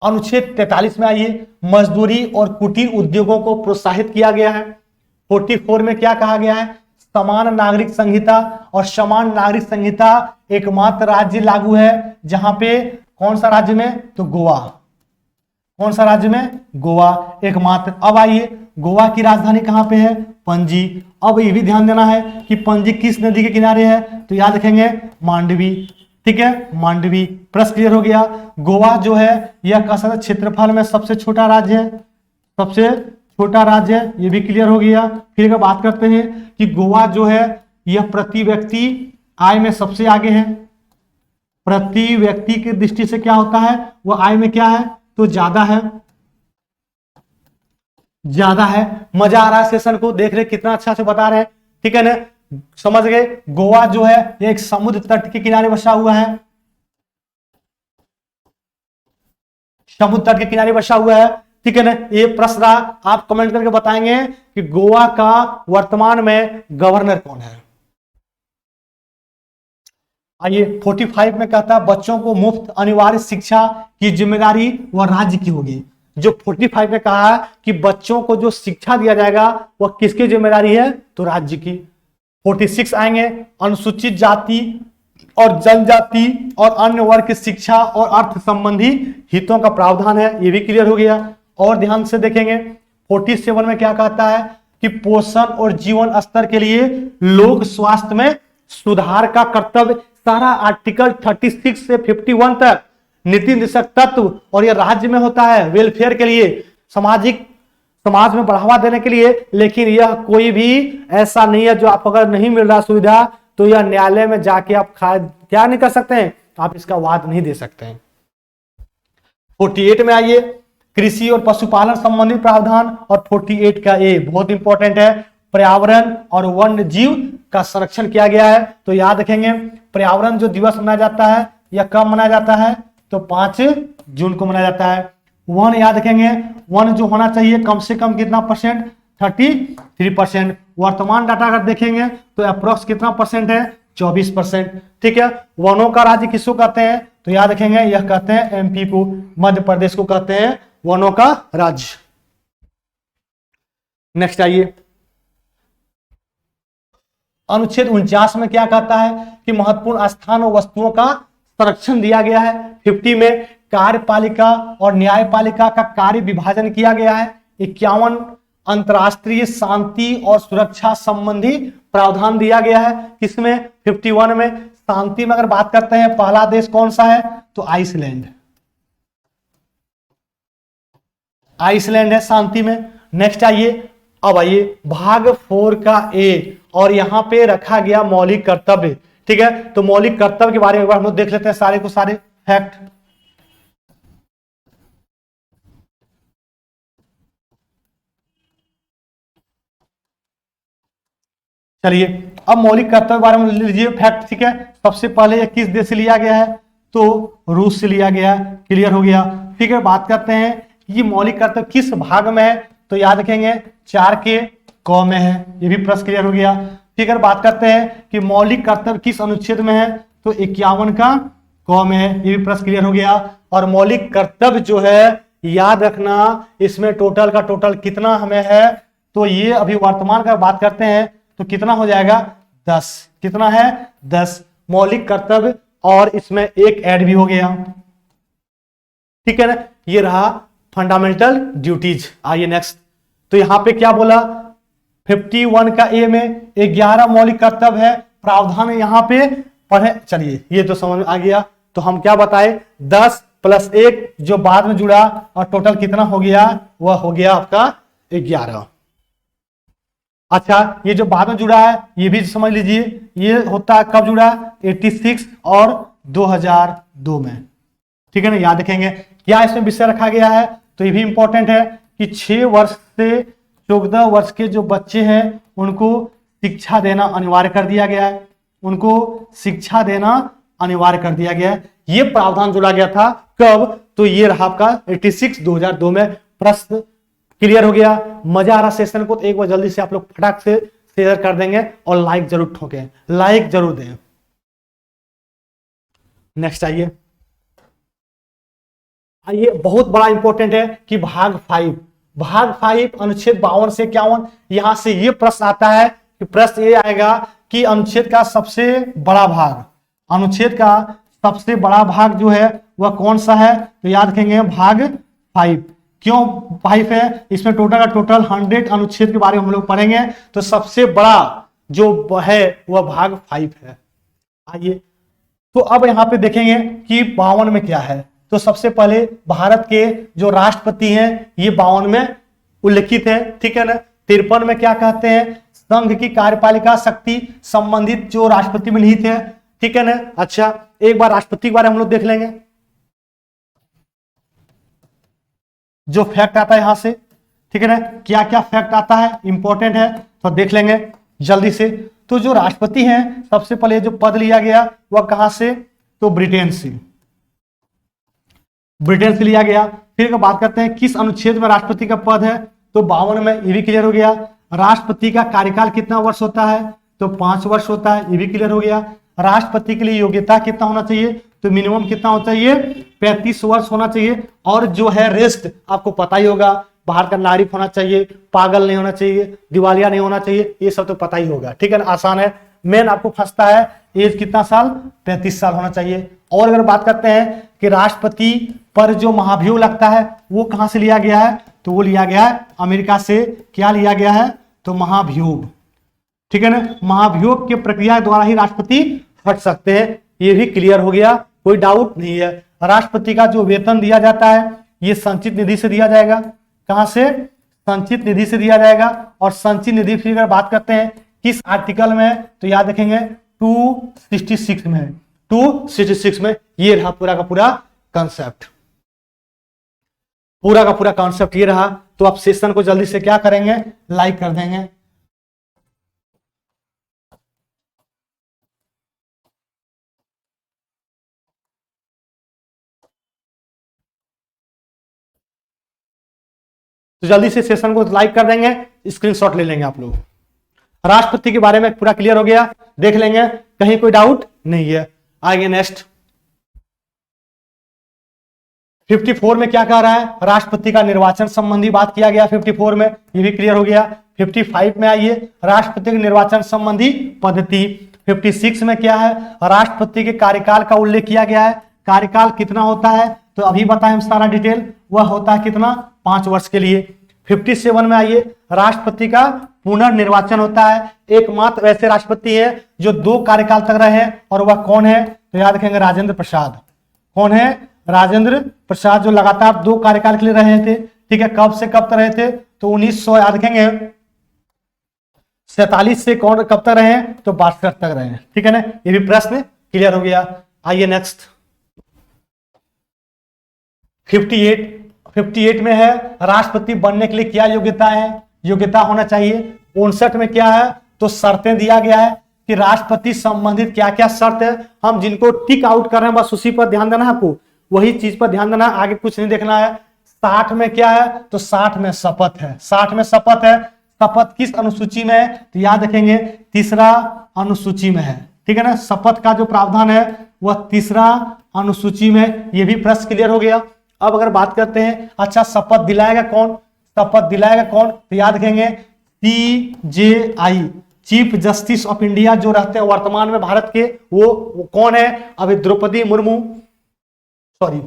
अनुच्छेद 43 में आइए, मजदूरी और कुटीर उद्योगों को प्रोत्साहित किया गया है। 44 में क्या कहा गया है, समान नागरिक संहिता, और समान नागरिक संहिता एकमात्र राज्य लागू है जहां पे, कौन सा राज्य में, तो गोवा। कौन सा राज्य में, गोवा एकमात्र। अब आइए, गोवा की राजधानी कहां पे है, पणजी। अब ये भी ध्यान देना है कि पणजी किस नदी के किनारे है, तो याद रखेंगे मांडवी। ठीक है, मांडवी। प्रश्न क्लियर हो गया। गोवा जो है यह कसरत क्षेत्रफल में सबसे छोटा राज्य है, सबसे छोटा राज्य है, ये भी क्लियर हो गया। फिर अगर बात करते हैं कि गोवा जो है यह प्रति व्यक्ति आय में सबसे आगे है। प्रति व्यक्ति की दृष्टि से क्या होता है, वह आय में क्या है, तो ज्यादा है, ज्यादा है। मजा आ रहा है सेशन को देख रहे, कितना अच्छा से बता रहे हैं। ठीक है ना, समझ गए। गोवा जो है एक समुद्र तट के किनारे बसा हुआ है, समुद्र तट के किनारे बसा हुआ है। ठीक है ना, ये प्रश्न रहा, आप कमेंट करके बताएंगे कि गोवा का वर्तमान में गवर्नर कौन है। आइए, 45 में कहता है बच्चों को मुफ्त अनिवार्य शिक्षा की जिम्मेदारी वह राज्य की होगी। जो 45 में कहा है कि बच्चों को जो शिक्षा दिया जाएगा वह किसकी जिम्मेदारी है, तो राज्य की। 46 आएंगे, अनुसूचित जाति और जनजाति और अन्य वर्ग की शिक्षा और अर्थ संबंधी हितों का प्रावधान है, ये भी क्लियर हो गया। और ध्यान से देखेंगे 47 में क्या कहता है कि पोषण और जीवन स्तर के लिए लोक स्वास्थ्य में सुधार का कर्तव्य। सारा आर्टिकल 36 से 51 तक नीति निर्देशक तत्व, और यह राज्य में होता है वेलफेयर के लिए, समाज में बढ़ावा देने के लिए। लेकिन यह कोई भी ऐसा नहीं है जो आप अगर नहीं मिल रहा सुविधा तो यह न्यायालय में जाके आप क्या नहीं कर सकते हैं, आप इसका वाद नहीं दे सकते हैं। 48 में आइए, कृषि और पशुपालन संबंधी प्रावधान। और 48 का ए बहुत इंपॉर्टेंट है, पर्यावरण और वन्य जीव का संरक्षण किया गया है। तो याद रखेंगे, पर्यावरण जो दिवस मनाया जाता है यह कब मनाया जाता है, तो 5 जून को मनाया जाता है। वन याद रखेंगे, वन जो होना चाहिए कम से कम कितना परसेंट, 33%। वर्तमान डाटा अगर देखेंगे तो अप्रोक्स कितना परसेंट है, 24%। ठीक है, वनों का राज्य किसको कहते हैं, तो याद रखेंगे यह कहते हैं एमपी को, मध्य प्रदेश को कहते हैं वनों का राज्य। नेक्स्ट आइए, अनुच्छेद 49 में क्या कहता है कि महत्वपूर्ण स्थान और वस्तुओं का संरक्षण दिया गया है। 50 में कार्यपालिका और न्यायपालिका का कार्य विभाजन किया गया है। 51 अंतरराष्ट्रीय शांति और सुरक्षा संबंधी प्रावधान दिया गया है। किसमें, 51 में। शांति में अगर बात करते हैं पहला देश कौन सा है, तो आइसलैंड। आइसलैंड है शांति में। नेक्स्ट आइए, अब आइए भाग 4 का ए, और यहां पे रखा गया मौलिक कर्तव्य। ठीक है, तो मौलिक कर्तव्य के बारे में एक बार हम लोग देख लेते हैं सारे को सारे फैक्ट। चलिए, अब मौलिक कर्तव्य के बारे में लीजिए फैक्ट। ठीक है, सबसे पहले ये किस देश से लिया गया है, तो रूस से लिया गया। क्लियर हो गया। ठीक है, बात करते हैं कि मौलिक कर्तव्य किस भाग में है, तो याद रखेंगे 4 के क में है, ये भी प्रश्न क्लियर हो गया। ठीक है, बात करते हैं कि मौलिक कर्तव्य किस अनुच्छेद में है, तो 51 का क में है, ये भी प्रश्न क्लियर हो गया। और मौलिक कर्तव्य जो है याद रखना, इसमें टोटल का टोटल कितना हमें है, तो ये अभी वर्तमान का बात करते हैं तो कितना हो जाएगा, 10। कितना है, 10 मौलिक कर्तव्य, और इसमें एक ऐड भी हो गया। ठीक है ना, ये रहा फंडामेंटल ड्यूटीज। आइए नेक्स्ट, तो यहां पे क्या बोला, 51 का ए में 11 मौलिक कर्तव्य है, प्रावधान यहां पे पढ़े। चलिए, ये तो समझ में आ गया। तो हम क्या बताए, 10 + 1 जो बाद में जुड़ा, और टोटल कितना हो गया, वह हो गया आपका 11। अच्छा, ये जो बाद में जुड़ा है ये भी समझ लीजिए, ये होता है कब जुड़ा, 86 और 2002 में। ठीक है ना, याद रखेंगे। क्या इसमें विषय रखा गया है, तो ये भी इंपॉर्टेंट है कि 6 वर्ष से 14 वर्ष के जो बच्चे हैं उनको शिक्षा देना अनिवार्य कर दिया गया है, उनको शिक्षा देना अनिवार्य कर दिया गया है। ये प्रावधान जोड़ा गया था कब, तो ये रहा आपका 86 2002 में। प्रश्न क्लियर हो गया? मजा आ रहा सेशन को? तो एक बार जल्दी से आप लोग फटाक से शेयर कर देंगे और लाइक जरूर ठोकें, लाइक जरूर दें। नेक्स्ट आइए, बहुत बड़ा इंपॉर्टेंट है कि भाग 5 अनुच्छेद 52 से 51, यहां से ये प्रश्न आता है कि प्रश्न ये आएगा कि अनुच्छेद का सबसे बड़ा भाग, अनुच्छेद का सबसे बड़ा भाग जो है वह कौन सा है, तो याद रखेंगे भाग 5। क्यों 5 है? इसमें टोटल का टोटल 100 अनुच्छेद के बारे में हम लोग पढ़ेंगे, तो सबसे बड़ा जो है वह भाग 5 है। आइए, तो अब यहां पे देखेंगे कि 52 में क्या है। तो सबसे पहले भारत के जो राष्ट्रपति हैं ये 52 में उल्लिखित है, ठीक है ना। 53 में क्या कहते हैं, संघ की कार्यपालिका शक्ति संबंधित जो राष्ट्रपति में निहित है, ठीक है ना। अच्छा, एक बार राष्ट्रपति के बारे में हम लोग देख लेंगे, जो फैक्ट आता है यहां से, ठीक है ना। क्या क्या फैक्ट आता है, इंपॉर्टेंट है, तो देख लेंगे जल्दी से। तो जो राष्ट्रपति हैं, सबसे पहले जो पद लिया गया वह कहां से, तो ब्रिटेन से लिया गया। फिर बात करते हैं किस अनुच्छेद में राष्ट्रपति का पद है, तो 52 में, ये भी क्लियर हो गया। राष्ट्रपति का कार्यकाल कितना वर्ष होता है, तो 5 वर्ष होता है, ये भी क्लियर हो गया। राष्ट्रपति के लिए योग्यता कितना होना चाहिए, तो मिनिमम कितना होना चाहिए, 35 वर्ष होना चाहिए। और जो है रेस्ट आपको पता ही होगा, बाहर का नागरिक होना चाहिए, पागल नहीं होना चाहिए, दिवालिया नहीं होना चाहिए, ये सब तो पता ही होगा, ठीक है ना, आसान है। मेन आपको फंसता है एज कितना साल, 35 साल होना चाहिए। और अगर बात करते हैं कि राष्ट्रपति पर जो महाभियोग लगता है वो कहां से लिया गया है, तो वो लिया गया है अमेरिका से। क्या लिया गया है, तो महाभियोग, ठीक है ना। महाभियोग की प्रक्रिया द्वारा ही राष्ट्रपति हट सकते हैं, ये भी क्लियर हो गया, कोई डाउट नहीं है। राष्ट्रपति का जो वेतन दिया जाता है ये संचित निधि से दिया जाएगा। कहां से, संचित निधि से दिया जाएगा। और संचित निधि की अगर बात करते हैं किस आर्टिकल में, तो याद रखेंगे 266 में, 266 में। ये रहा पूरा का पूरा कॉन्सेप्ट, पूरा का पूरा कॉन्सेप्ट ये रहा। तो आप सेशन को जल्दी से क्या करेंगे, लाइक कर देंगे। तो जल्दी से सेशन को लाइक कर देंगे, स्क्रीनशॉट ले लेंगे आप लोग। राष्ट्रपति के बारे में पूरा क्लियर हो गया, देख लेंगे, कहीं कोई डाउट नहीं है। आगे नेक्स्ट 54 में क्या कह रहा है, राष्ट्रपति का निर्वाचन संबंधी बात किया गया 54 में, ये भी क्लियर हो गया। 55 में आइए, राष्ट्रपति के निर्वाचन संबंधी पद्धति। 56 में क्या है, राष्ट्रपति के कार्यकाल का उल्लेख किया गया है। कार्यकाल कितना होता है, तो अभी बताएं हम सारा डिटेल, वह होता है कितना, 5 वर्ष के लिए। 57 में आइए, राष्ट्रपति का पुनर्निर्वाचन होता है। एकमात्र वैसे राष्ट्रपति है जो 2 कार्यकाल तक रहे हैं, और वह कौन है, तो याद रखेंगे राजेंद्र प्रसाद। कौन है, राजेंद्र प्रसाद, जो लगातार 2 कार्यकाल के लिए रहे थे, ठीक है। कब से कब तक रहे थे, तो 1900 याद रखेंगे 47 से कौन कब तक रहे, तो 62 तक रहे, ठीक है ना। ये भी प्रश्न क्लियर हो गया। आइए नेक्स्ट 58 में है, राष्ट्रपति बनने के लिए क्या योग्यता है, योग्यता होना चाहिए। 59 में क्या है, तो शर्तें दिया गया है कि राष्ट्रपति संबंधित क्या क्या शर्त है, हम जिनको टिक आउट कर रहे हैं बस उसी पर ध्यान देना है, आपको वही चीज पर ध्यान देना, आगे कुछ नहीं देखना है। 60 में क्या है, तो 60 में शपथ है, 60 में शपथ है। शपथ किस अनुसूची में है, तो याद रखेंगे 3रा अनुसूची में है, ठीक है ना। शपथ का जो प्रावधान है वह 3रा अनुसूची में, यह भी प्रश्न क्लियर हो गया। अब अगर बात करते हैं, अच्छा शपथ दिलाएगा कौन, शपथ दिलाएगा कौन, तो याद रखेंगे CJI, chief justice of India, जो रहते हैं वर्तमान में भारत के, वो कौन है, अभी द्रौपदी मुर्मू, सॉरी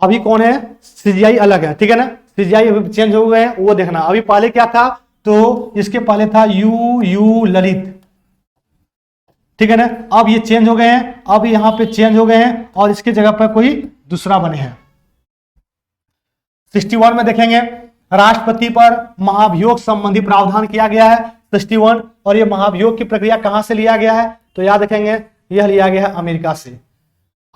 अभी कौन है, CJI अलग है, ठीक है ना। CJI अभी चेंज हो गए हैं, वो देखना। अभी पहले क्या था, तो इसके पहले था यू ललित, ठीक है ना। अब ये चेंज हो गए हैं, अब यहां पे चेंज हो गए हैं और इसके जगह पर कोई दूसरा बने हैं। 61 में देखेंगे, राष्ट्रपति पर महाभियोग संबंधी प्रावधान किया गया है 61, और ये महाभियोग की प्रक्रिया कहां से लिया गया है, तो याद रखेंगे यह लिया गया है अमेरिका से।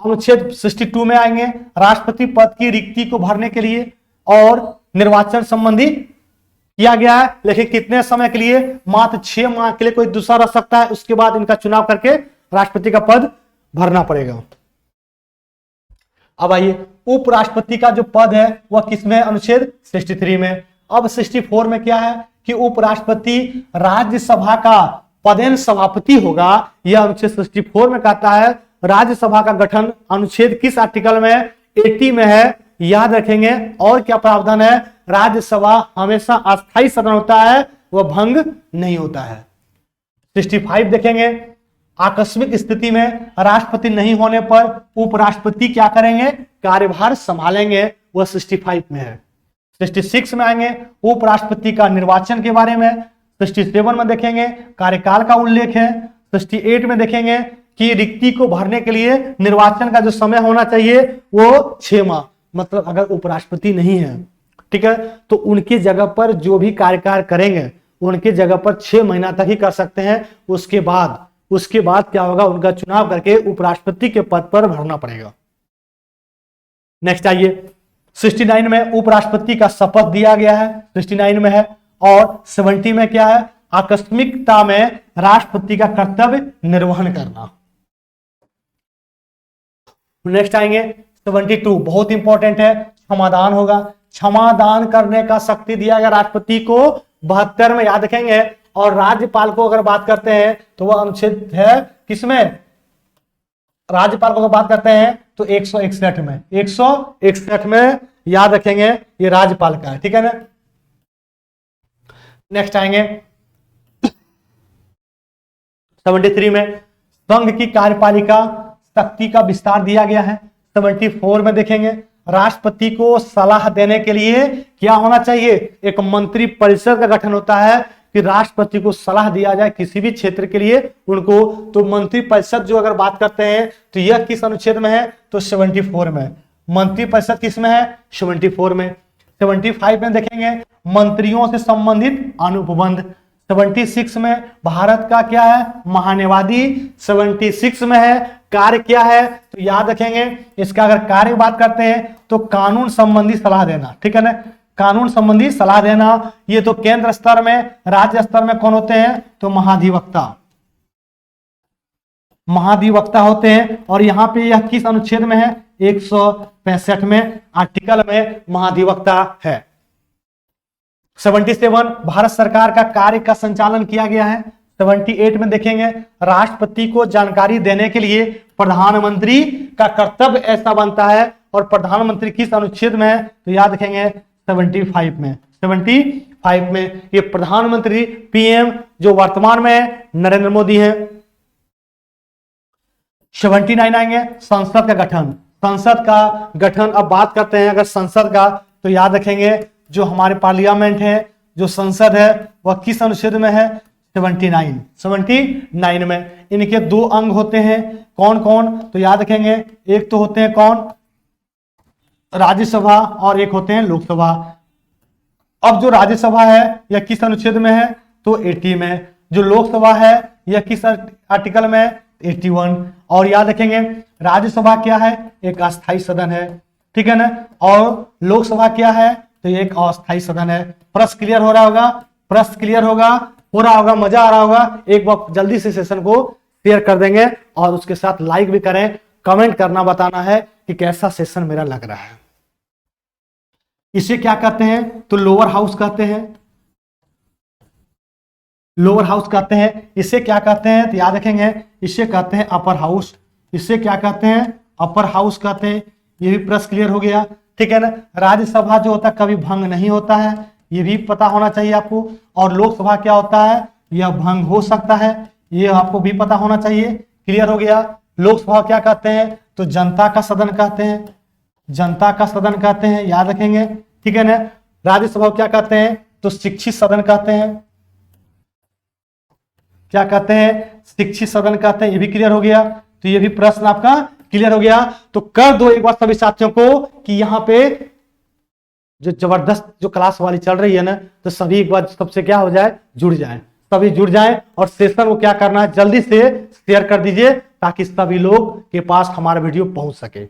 अनुच्छेद 62 में आएंगे, राष्ट्रपति पद की रिक्ति को भरने के लिए और निर्वाचन संबंधी किया गया है, लेकिन कितने समय के लिए? मात्र 6 माह के लिए कोई दूसरा रह सकता है, उसके बाद इनका चुनाव करके राष्ट्रपति का पद भरना पड़ेगा। अब आइए, उपराष्ट्रपति का जो पद है वह किसमें? अनुच्छेद 63 में। अब 64 में क्या है कि उपराष्ट्रपति राज्यसभा का पदेन सभापति होगा। यह अनुच्छेद 64 में कहता है। राज्यसभा का गठन अनुच्छेद किस आर्टिकल में? 80 में है, याद रखेंगे। और क्या प्रावधान है? राज्यसभा हमेशा अस्थायी सदन होता है, वह भंग नहीं होता है। 65 देखेंगे, आकस्मिक स्थिति में राष्ट्रपति नहीं होने पर उपराष्ट्रपति क्या करेंगे? कार्यभार संभालेंगे, वह 65 में है। 66 में आएंगे, उपराष्ट्रपति का निर्वाचन के बारे में। 67 में देखेंगे, कार्यकाल का उल्लेख है। 68 में देखेंगे कि रिक्ति को भरने के लिए निर्वाचन का जो समय होना चाहिए वो 6 माह, मतलब अगर उपराष्ट्रपति नहीं है, ठीक है, तो उनके जगह पर जो भी कार्यकाल करेंगे उनके जगह पर 6 महीना तक ही कर सकते हैं। उसके बाद क्या होगा? उनका चुनाव करके उपराष्ट्रपति के पद पर भरना पड़ेगा। नेक्स्ट आइए, 69 में उपराष्ट्रपति का शपथ दिया गया है, 69 में है। और 70 में क्या है? आकस्मिकता में राष्ट्रपति का कर्तव्य निर्वहन करना। नेक्स्ट आएंगे 72, बहुत इंपॉर्टेंट है, क्षमादान होगा। क्षमादान करने का शक्ति दिया गया राष्ट्रपति को 72 में, याद रखेंगे। और राज्यपाल को अगर बात करते हैं तो वह अनुच्छेद है किसमें? राज्यपाल को अगर बात करते हैं तो 161 में, 161 में, याद रखेंगे, ये राज्यपाल का है, ठीक है ना। नेक्स्ट आएंगे 73 में संघ की कार्यपालिका शक्ति का विस्तार दिया गया है। 74 में देखेंगे, राष्ट्रपति को सलाह देने के लिए क्या होना चाहिए? एक मंत्री परिषद का गठन होता है कि राष्ट्रपति को सलाह दिया जाए किसी भी क्षेत्र के लिए उनको। तो मंत्री परिषद जो अगर बात करते हैं तो यह किस अनुच्छेद में है? तो 74 में। मंत्री परिषद किस में है? 74 में। 75 में देखेंगे, मंत्रियों से संबंधित अनुबंध। 76 में भारत का क्या है? महान्यवादी 76 में है। कार्य क्या है? तो याद रखेंगे, इसका अगर कार्य बात करते हैं तो कानून संबंधी सलाह देना, ठीक है ना। कानून संबंधी सलाह देना, ये तो केंद्र स्तर में, राज्य स्तर में कौन होते हैं? तो महाधिवक्ता होते हैं। और यहां पे यह किस अनुच्छेद में है? 165 में आर्टिकल में महाधिवक्ता है। 77 भारत सरकार का कार्य का संचालन किया गया है। 78 में देखेंगे, राष्ट्रपति को जानकारी देने के लिए प्रधानमंत्री का कर्तव्य ऐसा बनता है। और प्रधानमंत्री किस अनुच्छेद में है? तो याद रखेंगे 75 में। 75 में ये प्रधानमंत्री पीएम जो वर्तमान में नरेंद्र मोदी है। 79 आएंगे, संसद का गठन। संसद का गठन अब बात करते हैं अगर संसद का, तो याद रखेंगे जो हमारे पार्लियामेंट है, जो संसद है, वह किस अनुच्छेद में है? 79 में। इनके 2 अंग होते हैं, कौन कौन? तो याद रखेंगे, एक तो होते हैं कौन? राज्यसभा, और एक होते हैं लोकसभा। अब जो राज्यसभा है यह किस अनुच्छेद में है? तो 80 में। जो लोकसभा है यह किस आर्टिकल में? 81। और याद रखेंगे, राज्यसभा क्या है? एक अस्थायी सदन है, ठीक है ना। और लोकसभा क्या है? तो ये एक अस्थायी सदन है। प्रश्न क्लियर हो रहा होगा? प्रश्न क्लियर हो रहा होगा, मजा आ रहा होगा। एक बार जल्दी से सेशन को शेयर कर देंगे और उसके साथ लाइक भी करें। कमेंट करना बताना है कि कैसा सेशन मेरा लग रहा है। इसे क्या कहते हैं? तो लोअर हाउस कहते हैं। लोअर हाउस कहते हैं। इसे क्या कहते हैं? तो याद रखेंगे, इसे कहते हैं अपर हाउस। इसे क्या कहते हैं? अपर हाउस कहते हैं। ये भी प्रश्न क्लियर हो गया, ठीक है ना। राज्यसभा जो होता है कभी भंग नहीं होता है, ये भी पता होना चाहिए आपको। और लोकसभा क्या होता है? यह भंग हो सकता है, ये आपको भी पता होना चाहिए। क्लियर हो गया। लोकसभा क्या कहते हैं? तो जनता का सदन कहते हैं। जनता का सदन कहते हैं, याद रखेंगे, ठीक है ना। राज्यसभा क्या कहते हैं? तो शिक्षित सदन कहते हैं। क्या कहते हैं? शिक्षित सदन कहते हैं। ये भी क्लियर हो गया। तो ये भी प्रश्न आपका क्लियर हो गया। तो कर दो एक बार सभी साथियों को कि यहाँ पे जो जबरदस्त जो क्लास वाली चल रही है ना, तो सभी एक बार सबसे क्या हो जाए? जुड़ जाए, सभी जुड़ जाए। और सेशन को क्या करना है? जल्दी से शेयर कर दीजिए ताकि सभी लोग के पास हमारा वीडियो पहुंच सके।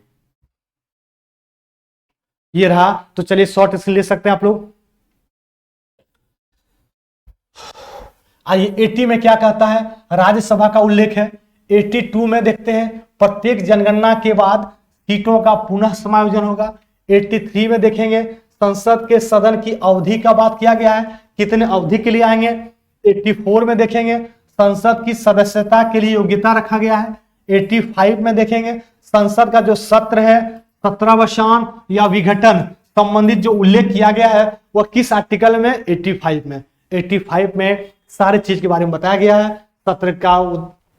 ये रहा। तो चलिए शॉर्ट इसलिए ले सकते हैं आप लोग। आइए 80 में क्या कहता है, राज्यसभा का उल्लेख है। 82 में देखते हैं प्रत्येक जनगणना के बाद सीटों का पुनः समायोजन होगा। 83 में देखेंगे संसद के सदन की अवधि का बात किया गया है, कितने अवधि के लिए आएंगे। 84 में देखेंगे संसद की सदस्यता के लिए योग्यता रखा गया है। 85 में देखेंगे संसद का जो सत्र है, सत्रावसान या विघटन संबंधित जो उल्लेख किया गया है वह किस आर्टिकल में, 85 में। 85 में सारे चीज के बारे में बताया गया है, सत्र का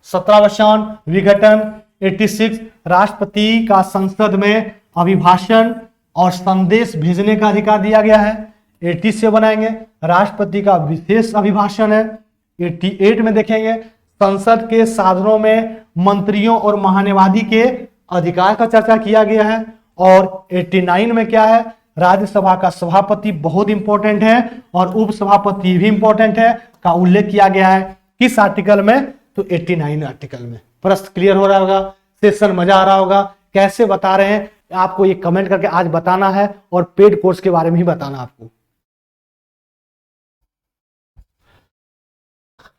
सत्रावसान, विघटन। 86 राष्ट्रपति का संसद में अभिभाषण और संदेश भेजने का अधिकार दिया गया है। 87 आएंगे राष्ट्रपति का विशेष अभिभाषण है। 88 में देखेंगे संसद के साधनों में मंत्रियों और महान्यायवादी के अधिकार का चर्चा किया गया है। और 89 में क्या है, राज्यसभा का सभापति बहुत इंपॉर्टेंट है और उपसभापति भी इंपॉर्टेंट है का उल्लेख किया गया है। किस आर्टिकल में, तो 89 आर्टिकल में। प्रश्न क्लियर हो रहा होगा, सेशन मजा आ रहा होगा। कैसे बता रहे हैं आपको ये कमेंट करके आज बताना है, और पेड कोर्स के बारे में ही बताना आपको।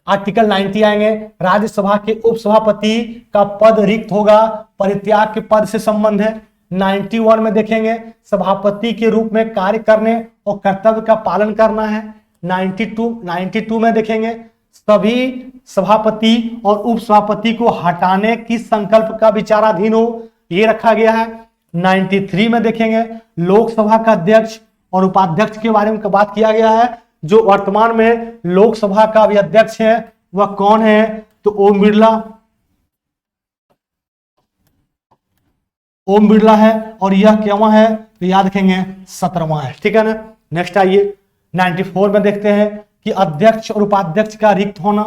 आर्टिकल 90 आएंगे राज्यसभा के उपसभापति का पद रिक्त होगा, परित्याग के पद से संबंध है। 91 में देखेंगे सभापति के रूप में कार्य करने और कर्तव्य का पालन करना है। 92 में देखेंगे सभी सभापति और उपसभापति को हटाने की संकल्प का विचाराधीन हो, ये रखा गया है। 93 में देखेंगे लोकसभा का अध्यक्ष और उपाध्यक्ष के बारे में बात किया गया है। जो वर्तमान में लोकसभा का भी अध्यक्ष है वह कौन है, तो ओम बिरला है। और यह क्यों है, तो याद रखेंगे 17वां है, ठीक है ना। नेक्स्ट आइए 94 में देखते हैं कि अध्यक्ष और उपाध्यक्ष का रिक्त होना।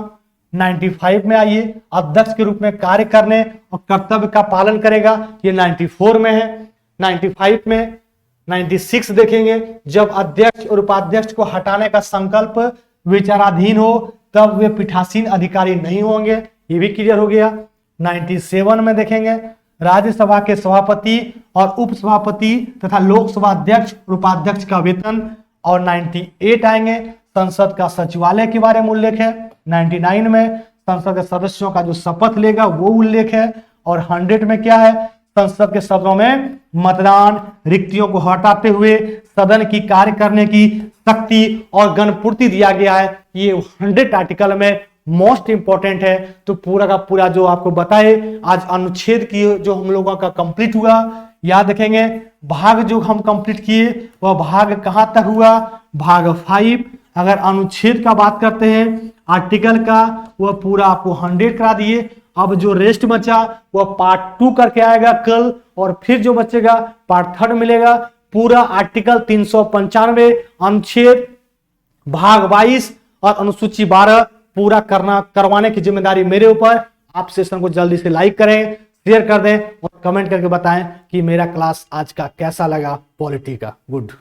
95 में आइए अध्यक्ष के रूप में कार्य करने और कर्तव्य का पालन करेगा, ये 94 में है। 95 में 96 देखेंगे जब अध्यक्ष और उपाध्यक्ष को हटाने का संकल्प विचाराधीन हो तब वे पीठासीन अधिकारी नहीं होंगे, ये भी क्लियर हो गया। 97 में देखेंगे राज्यसभा के सभापति और उपसभापति तथा लोकसभा अध्यक्ष और उपाध्यक्ष का वेतन। और 98 आएंगे संसद का सचिवालय के बारे में उल्लेख है। 99 में संसद के सदस्यों का जो शपथ लेगा वो उल्लेख है। और 100 में क्या है, संसद के सदनों में मतदान, रिक्तियों को हटाते हुए सदन की कार्य करने की शक्ति और गणपूर्ति दिया गया है। ये 100 आर्टिकल में मोस्ट इंपॉर्टेंट है। तो पूरा का पूरा जो आपको बताए आज अनुच्छेद की जो हम लोगों का कंप्लीट हुआ, याद रखेंगे भाग जो हम कंप्लीट किए वह भाग कहां तक हुआ, भाग 5। अगर अनुच्छेद का बात करते हैं आर्टिकल का, वह पूरा आपको 100 करा दिए। अब जो रेस्ट बचा वह पार्ट 2 करके आएगा कल, और फिर जो बचेगा पार्ट 3 मिलेगा। पूरा आर्टिकल 395 अनुच्छेद भाग 22 और अनुसूची 12 पूरा करवाने की जिम्मेदारी मेरे ऊपर। आप सेशन को जल्दी से लाइक करें, शेयर कर दें और कमेंट करके बताएं कि मेरा क्लास आज का कैसा लगा पॉलिटी का। गुड।